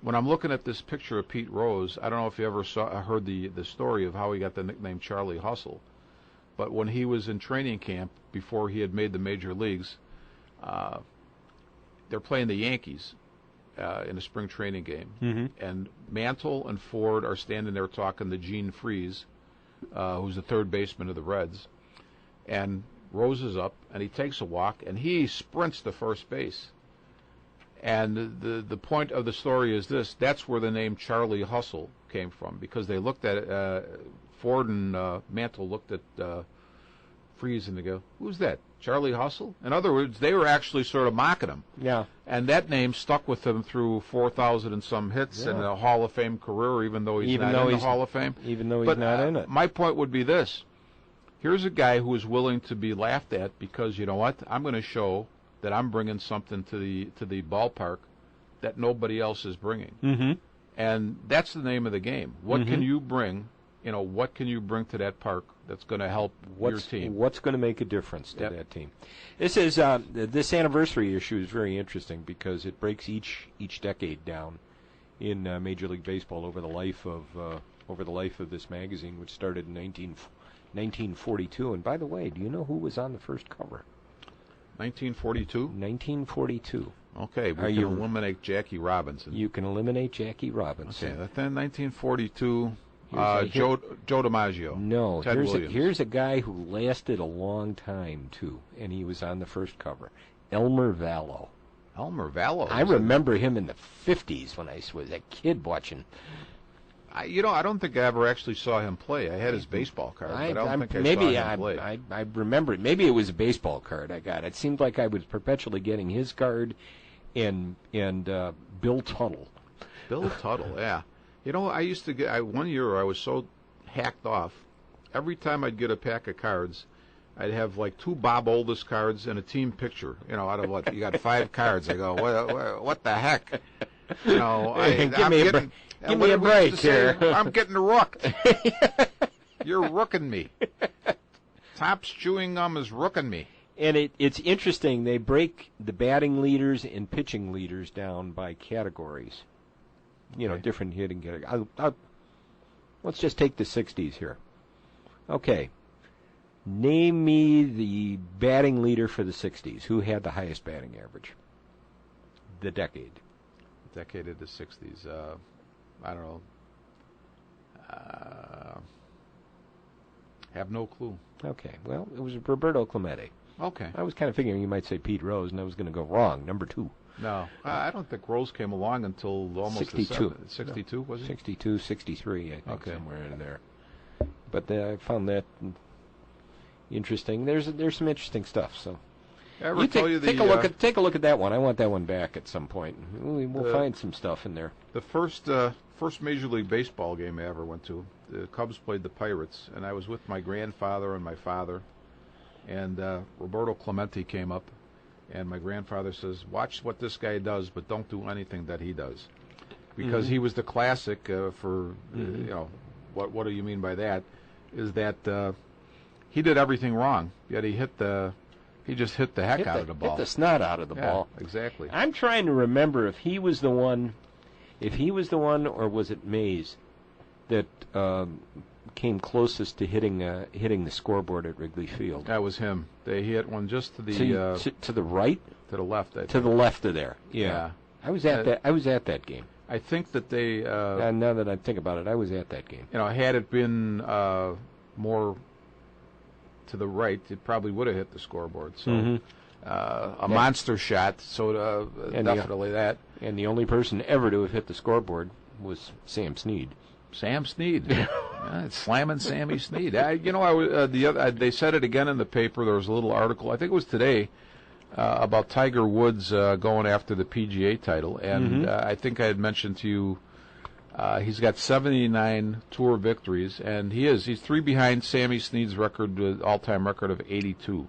When I'm looking at this picture of Pete Rose, I don't know if you ever heard the story of how he got the nickname Charlie Hustle. But when he was in training camp, before he had made the major leagues, they're playing the Yankees in a spring training game. And Mantle and Ford are standing there talking to Gene Freeze, who's the third baseman of the Reds. And Rose is up, and he takes a walk, and he sprints to first base. And the point of the story is this: that's where the name Charlie Hustle came from, because they looked at it, Ford and Mantle looked at Freeze, and they go, who's that, Charlie Hustle? In other words, they were actually sort of mocking him. Yeah. And that name stuck with him through 4,000 and some hits and a Hall of Fame career, even though he's not in the Hall of Fame. Even though he's not in it. My point would be this. Here's a guy who is willing to be laughed at because, you know what, I'm going to show that I'm bringing something to the ballpark that nobody else is bringing. And that's the name of the game. What can you bring? What can you bring to that park that's going to help your team? What's going to make a difference to that team? This is this anniversary issue is very interesting because it breaks each decade down in Major League Baseball over the life of this magazine, which started in 1942. And by the way, do you know who was on the first cover? 1942? 1942. Okay, we can eliminate Jackie Robinson. You can eliminate Jackie Robinson. Okay, then 1942, Joe DiMaggio. No, Ted Williams. Here's a guy who lasted a long time, too, and he was on the first cover. Elmer Vallow. Elmer Vallow? I remember him in the 50s when I was a kid watching I don't think I ever actually saw him play. I had his baseball card, but I don't think I maybe saw him play. I remember it. Maybe it was a baseball card I got. It seemed like I was perpetually getting his card and Bill Tuttle. Bill Tuttle, yeah. I used to get. One year I was so hacked off. Every time I'd get a pack of cards, I'd have like 2 Bob Oldest cards and a team picture. Out of what? You got 5 cards. I go, what the heck? Give me a break here. I'm getting rooked. You're rooking me. Topps Chewing Gum is rooking me. And it's interesting. They break the batting leaders and pitching leaders down by categories. Different hitting categories. Let's just take the 60s here. Okay. Name me the batting leader for the 60s. Who had the highest batting average? The decade. Decade of the 60s. I don't know. Have no clue. Okay. Well, it was Roberto Clemente. Okay. I was kind of figuring you might say Pete Rose, and I was going to go wrong. Number 2. No. I don't think Rose came along until almost 62. 62, was it? 62, 63, I think, okay. Somewhere in there. But I found that interesting. There's some interesting stuff. So take a look at that one. I want that one back at some point. We'll find some stuff in there. The first Major League Baseball game I ever went to, the Cubs played the Pirates, and I was with my grandfather and my father, and Roberto Clemente came up, and my grandfather says, "Watch what this guy does, but don't do anything that he does," because he was the classic for what do you mean by that? Is that he did everything wrong, yet he just hit the heck out of the ball. Hit the snot out of the ball. Exactly. I'm trying to remember if he was the one, or was it Mays that came closest to hitting the scoreboard at Wrigley Field? That was him. He hit one just to the to the right, to the left. To the left of there. Yeah. I was at that game. I think that they. Now that I think about it, I was at that game. Had it been more to the right, it probably would have hit the scoreboard. So a monster shot. So definitely that. And the only person ever to have hit the scoreboard was Sam Snead. Sam Snead, slamming Sammy Snead. They said it again in the paper. There was a little article. I think it was today. About Tiger Woods going after the PGA title, and I think I had mentioned to you he's got 79 tour victories, and he's 3 behind Sammy Snead's record, all-time record of 82.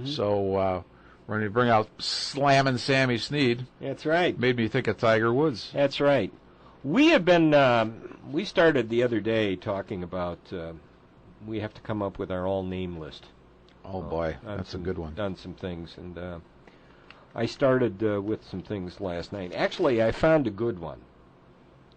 So when you bring out slamming Sammy Snead, that's right. Made me think of Tiger Woods. That's right. We have been we started the other day talking about we have to come up with our all-name list. Oh, boy, that's a good one. Done some things, and I started with some things last night. Actually, I found a good one.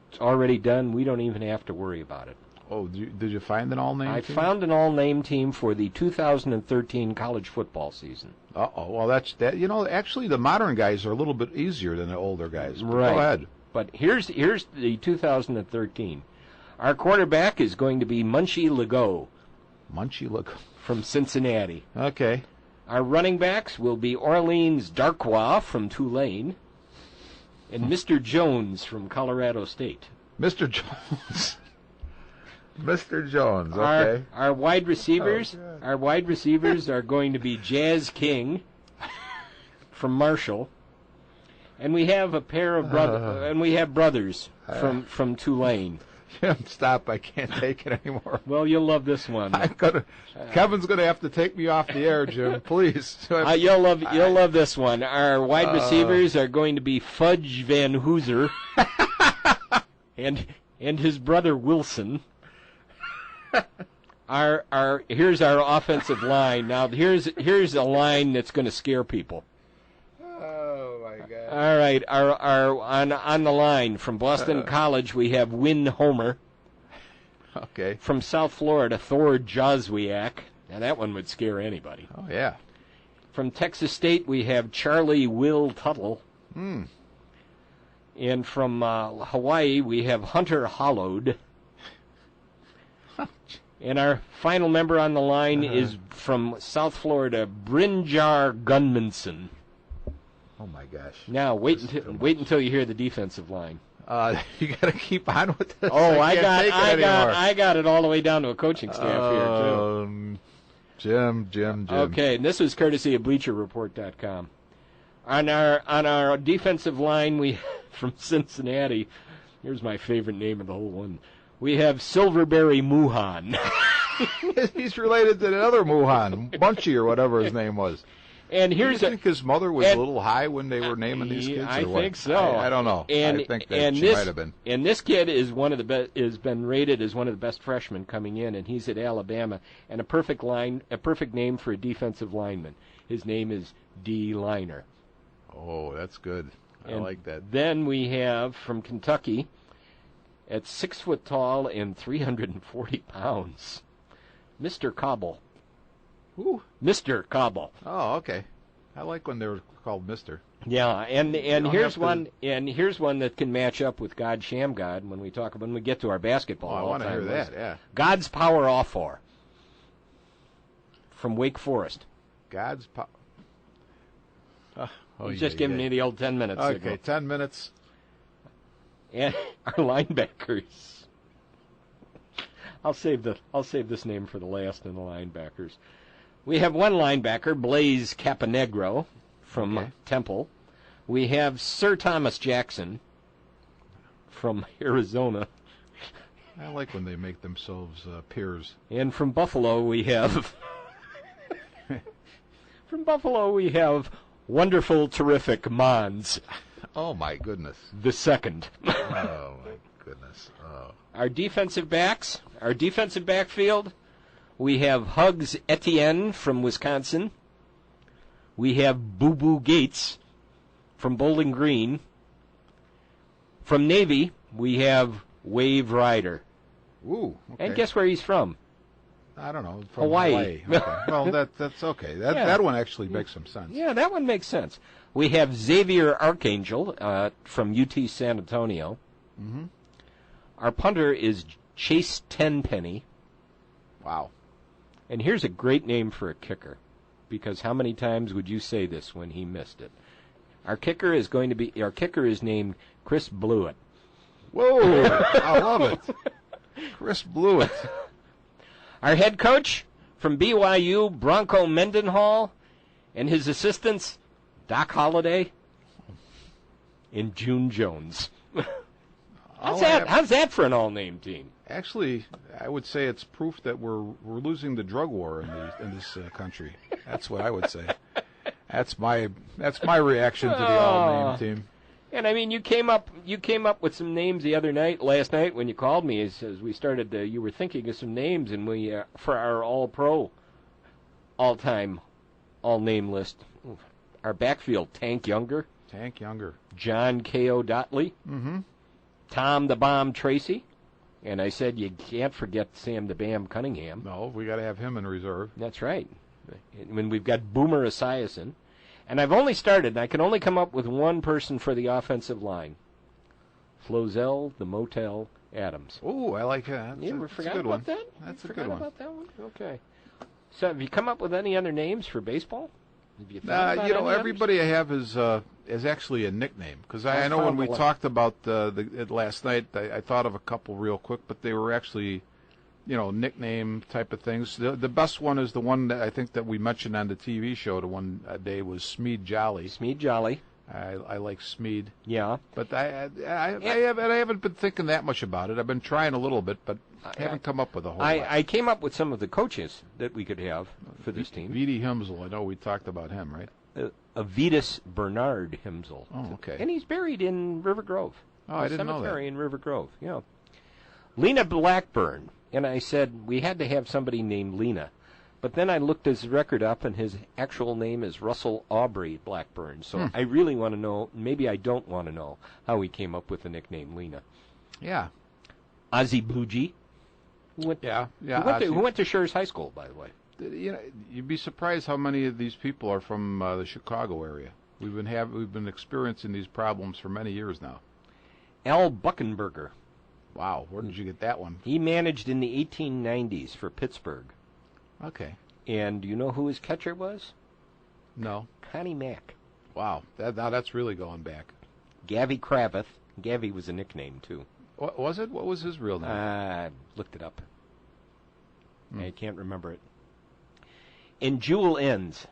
It's already done. We don't even have to worry about it. Oh, did you find an all-name team? I found an all-name team for the 2013 college football season. Uh-oh. Well, that's that. Actually, the modern guys are a little bit easier than the older guys. Right. Go ahead. But here's the 2013. Our quarterback is going to be Munchie Legault. Munchie Legault. From Cincinnati. Okay. Our running backs will be Orleans Darkwa from Tulane and Mr. Jones from Colorado State. Mr. Jones. Mr. Jones, okay. Our wide receivers, are going to be Jazz King from Marshall. And we have a pair of brothers from Tulane. Jim, stop! I can't take it anymore. Well, you'll love this one. Kevin's gonna have to take me off the air, Jim. Please. You'll love this one. Our wide receivers are going to be Fudge Van Hooser and his brother Wilson. Here's our offensive line. Now here's a line that's going to scare people. All right, on the line from Boston College we have Win Homer. Okay. From South Florida, Thor Joswiak. Now that one would scare anybody. Oh yeah. From Texas State we have Charlie Will Tuttle. Hmm. And from Hawaii we have Hunter Hollowed. And our final member on the line is from South Florida, Brynjar Gunmanson. Oh my gosh! Now wait until you hear the defensive line. You got to keep on with this. Oh, I I got it all the way down to a coaching staff here too. Jim. Okay, and this was courtesy of BleacherReport.com. On our defensive line, we from Cincinnati. Here's my favorite name of the whole one. We have Silverberry Muhan. He's related to the other Muhan, Bunchy or whatever his name was. And Do you think his mother was a little high when they were naming these kids? I or what? think so. I don't know. I think that she might have been. And this kid is one of the has been rated as one of the best freshmen coming in, and he's at Alabama. And a perfect name for a defensive lineman. His name is D. Liner. Oh, that's good. I like that. Then we have from Kentucky, at 6 foot tall and 340 pounds, Mr. Cobble. Who? Mr. Cobble. Oh, okay. I like when they were called Mr. Yeah, and here's one that can match up with God Shamgod when we get to our basketball. I want to hear that. Yeah. God's Power Off for from Wake Forest. God's Power. He's just giving me the old 10 minutes. Okay, signal. 10 minutes. And our linebackers. I'll save this name for the last in the linebackers. We have one linebacker, Blaze Caponegro from Temple. We have Sir Thomas Jackson from Arizona. I like when they make themselves peers. And from Buffalo we have wonderful, terrific Mons. Oh my goodness. The second. Oh my goodness. Oh. Our defensive backfield, we have Hugs Etienne from Wisconsin. We have Boo Boo Gates from Bowling Green. From Navy, we have Wave Rider. Ooh. Okay. And guess where he's from? I don't know. From Hawaii. Okay. Well, that's okay. That one actually makes some sense. Yeah, that one makes sense. We have Xavier Archangel from UT San Antonio. Mm-hmm. Our punter is Chase Tenpenny. Wow. And here's a great name for a kicker, because how many times would you say this when he missed it? Our kicker is named Chris Blewett. Whoa! I love it. Chris Blewett. Our head coach from BYU, Bronco Mendenhall, and his assistants, Doc Holliday and June Jones. How's that for an all-name team? Actually, I would say it's proof that we're losing the drug war in this country. That's what I would say. That's my reaction to the all-name team. And I mean, you came up with some names last night when you called me. As we started, you were thinking of some names, and we for our all-pro, all-time, all-name list. Our backfield: Tank Younger, John K.O. Dotley, Tom the Bomb Tracy, and I said you can't forget Sam the Bam Cunningham. No, we got to have him in reserve. That's right. When we've got Boomer Esiason. And I've only started, and I can only come up with one person for the offensive line. Flozell the Motel Adams. Oh, I like that. You forgot about that? That's a good one. About that one? Okay. So have you come up with any other names for baseball? Have you thought about any everybody others? I have is actually a nickname. Because I know when we talked about it last night, I thought of a couple real quick, but they were actually, nickname type of things. The best one is the one that I think that we mentioned on the TV show the one day was Smead Jolly. Smead Jolly. I like Smead. Yeah. But I haven't been thinking that much about it. I've been trying a little bit, but I haven't come up with a whole lot. I came up with some of the coaches that we could have for this team. Vidi Himsel, I know we talked about him, right? Avitus Bernard Himsel. Oh, okay. And he's buried in River Grove. Oh, I didn't know that. Cemetery in River Grove, yeah. Lena Blackburn. And I said we had to have somebody named Lena. But then I looked his record up, and his actual name is Russell Aubrey Blackburn. So I really want to know, maybe I don't want to know, how he came up with the nickname Lena. Yeah. Ozzie Blugie. Who went to Schurz High School, by the way. You'd be surprised how many of these people are from the Chicago area. We've been experiencing these problems for many years now. Al Buckenberger. Wow, where did you get that one? He managed in the 1890s for Pittsburgh. Okay. And do you know who his catcher was? No. Connie Mack. Wow, now that's really going back. Gavy Cravath, Gavi was a nickname, too. What was it? What was his real name? I looked it up. I can't remember it. And Jewel Enns.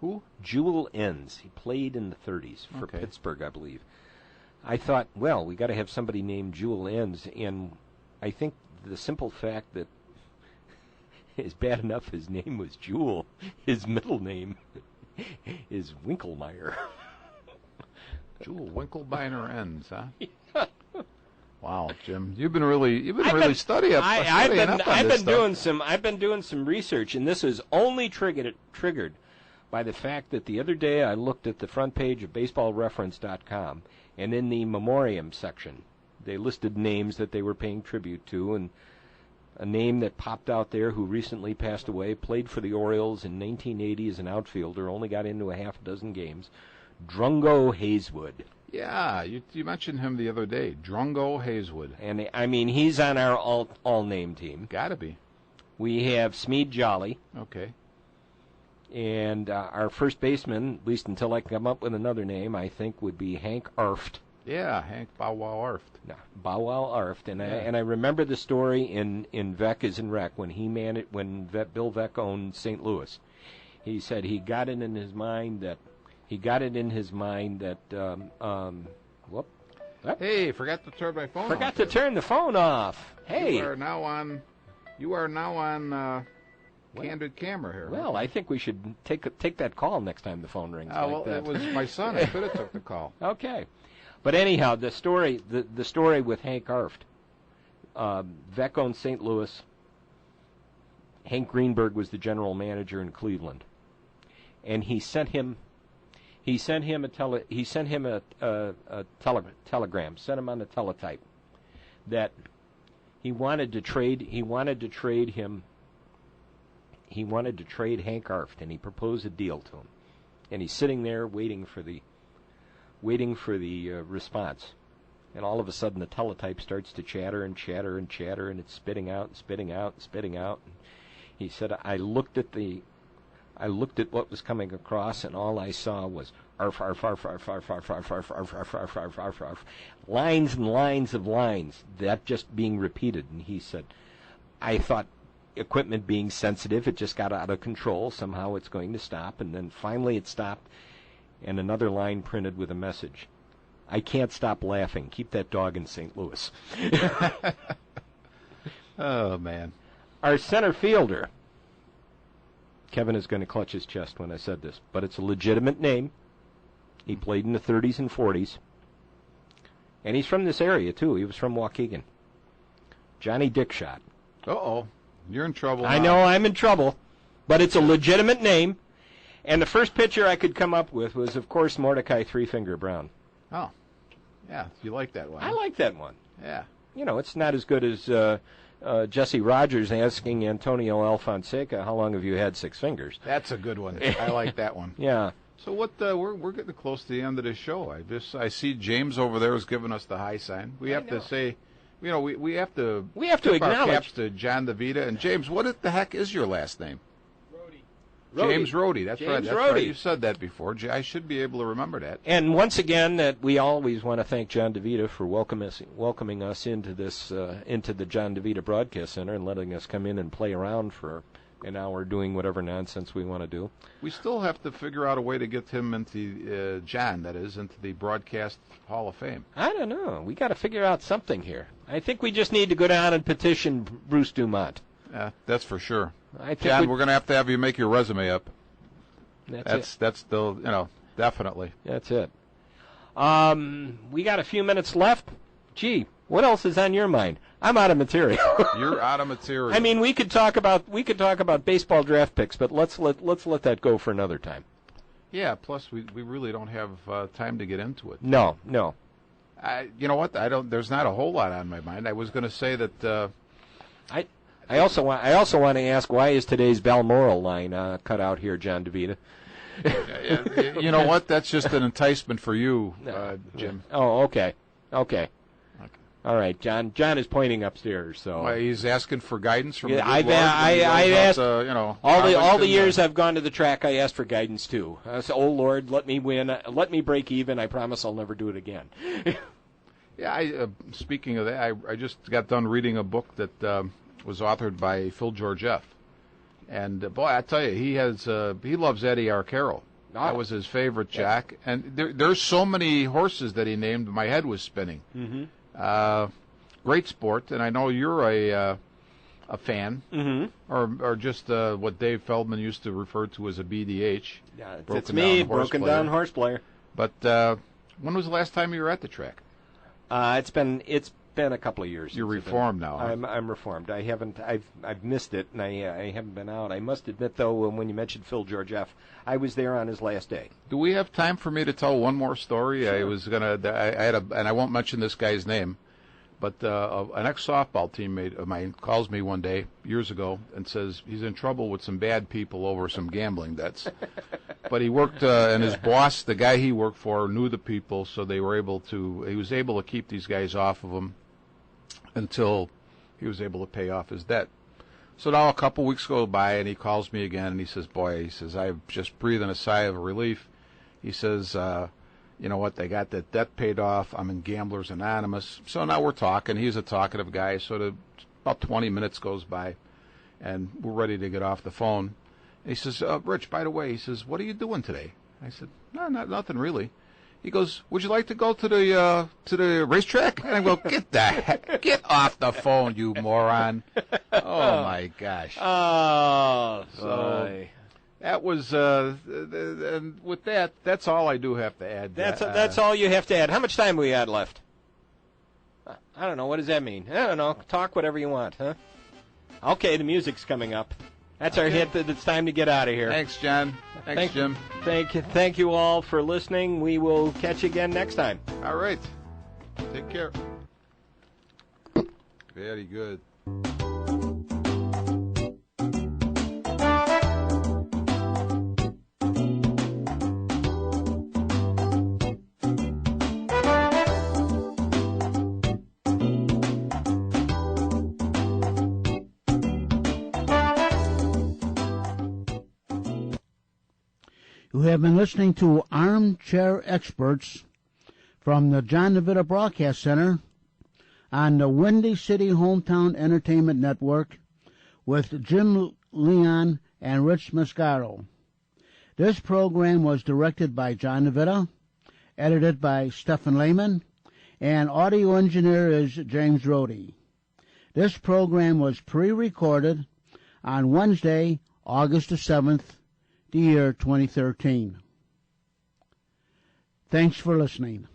Who? Jewel Enns. He played in the 30s for Pittsburgh, I believe. I thought, well, we got to have somebody named Jewel Enns, and I think the simple fact that is bad enough his name was Jewel, his middle name is Winkelmeyer. Jewel Winkelbeiner Enns, huh? Wow, Jim, you've been really studying up on this stuff. I've been doing some research, and this is only triggered by the fact that the other day I looked at the front page of BaseballReference.com, and in the memoriam section, they listed names that they were paying tribute to, and a name that popped out there who recently passed away, played for the Orioles in 1980 as an outfielder, only got into a half a dozen games, Drungo Hazewood. Yeah, you mentioned him the other day, Drungo Hazewood. And, I mean, he's on our all-name team. Gotta be. We have Smead Jolly. Okay. And our first baseman, at least until I come up with another name, I think would be Hank Arft. Yeah, Hank Bow Wow Arft. No, Bow Wow Arft. And I remember the story in Veck is in Rec when Bill Veck owned St. Louis. He said he got it in his mind that Hey, forgot to turn my phone off. Forgot to turn the phone off. Hey. You are now on candid camera here. Well, I think we should take that call next time the phone rings. It was my son. I could have took the call. Okay. But anyhow, the story with Hank Arft. Veck owned St. Louis. Hank Greenberg was the general manager in Cleveland, and he sent him a telegram, sent him on a teletype that he wanted to trade Hank Arft, and he proposed a deal to him, and he's sitting there waiting for the response. And all of a sudden the teletype starts to chatter and chatter and chatter, and it's spitting out and spitting out and spitting out. And he said, I looked at what was coming across, and all I saw was arf, arf, arf, arf, arf, arf, arf, arf, arf, arf, arf, arf, arf, arf, lines and lines of lines, that just being repeated. And he said, I thought equipment being sensitive, it just got out of control. Somehow it's going to stop. And then finally it stopped, and another line printed with a message. I can't stop laughing. Keep that dog in St. Louis. Oh, man. Our center fielder, Kevin is going to clutch his chest when I said this, but it's a legitimate name. He played in the 30s and 40s. And he's from this area, too. He was from Waukegan. Johnny Dickshot. Uh-oh. You're in trouble. I know I'm in trouble, but it's a legitimate name. And the first pitcher I could come up with was, of course, Mordecai Three Finger Brown. Oh. Yeah, you like that one. I like that one. Yeah. You know, it's not as good as Jesse Rogers asking Antonio Alfonseca, how long have you had six fingers? That's a good one. I like that one. Yeah. So what? We're getting close to the end of the show. I see James over there is giving us the high sign. We have to say, we have to tip acknowledge our caps to John DeVita. And James, what the heck is your last name? James Rohde. That's right. That's right. You said that before. I should be able to remember that. And once again, that we always want to thank John DeVita for welcoming us into the John DeVita Broadcast Center and letting us come in and play around for an hour doing whatever nonsense we want to do. We still have to figure out a way to get him into into the Broadcast Hall of Fame. I don't know. We got to figure out something here. I think we just need to go down and petition Bruce Dumont. That's for sure. John, we're going to have you make your resume up. That's still, definitely. That's it. We got a few minutes left. Gee, what else is on your mind? I'm out of material. You're out of material. I mean, we could talk about baseball draft picks, but let's let that go for another time. Yeah. Plus, we really don't have time to get into it. No. You know what? There's not a whole lot on my mind. I was going to say that. I also want to ask, why is today's Balmoral line cut out here, John DeVita? You know what? That's just an enticement for you, Jim. Oh, okay. All right, John. John is pointing upstairs, so he's asking for guidance from. Yeah, I've asked. All the years I've gone to the track, I asked for guidance too. I said, "Oh Lord, let me win. Let me break even. I promise I'll never do it again." Yeah, speaking of that, I just got done reading a book that was authored by Phil Georgieff. And, boy, I tell you, he loves Eddie Arcaro. That was his favorite jack. And there's so many horses that he named, my head was spinning. Mm-hmm. Great sport, and I know you're a fan, or just what Dave Feldman used to refer to as a BDH. Yeah, it's me, broken down horse player. But when was the last time you were at the track? It's been a couple of years. You're reformed now. Huh? I'm reformed. I've missed it, and I haven't been out. I must admit, though, when you mentioned Phil Georgieff, I was there on his last day. Do we have time for me to tell one more story? Sure. I was gonna. I had and I won't mention this guy's name, but an ex-softball teammate of mine calls me one day years ago and says he's in trouble with some bad people over some gambling debts. But he worked, and his boss, the guy he worked for, knew the people, so he was able to keep these guys off of him until he was able to pay off his debt. So now a couple weeks go by, and he calls me again, and he says, I'm just breathing a sigh of relief. He says, you know what, they got that debt paid off. I'm in Gamblers Anonymous. So now we're talking. He's a talkative guy. So about 20 minutes goes by, and we're ready to get off the phone. And he says, Rich, by the way, he says, what are you doing today? I said, no, nothing really. He goes, would you like to go to the racetrack? And I go, get off the phone, you moron. Oh, my gosh. Oh, so that was, and with that, that's all I do have to add. That's all you have to add. How much time we had left? I don't know. What does that mean? I don't know. Talk whatever you want, huh? Okay, the music's coming up. That's our hit. It's time to get out of here. Thanks, John. Thanks, Jim. Thank you all for listening. We will catch you again next time. All right. Take care. Very good. You have been listening to Armchair Experts from the John DeVita Broadcast Center on the Windy City Hometown Entertainment Network with Jim Leon and Rich Mascaro. This program was directed by John DeVita, edited by Stephen Lehman, and audio engineer is James Rohde. This program was pre-recorded on Wednesday, August the 7th, the year 2013. Thanks for listening.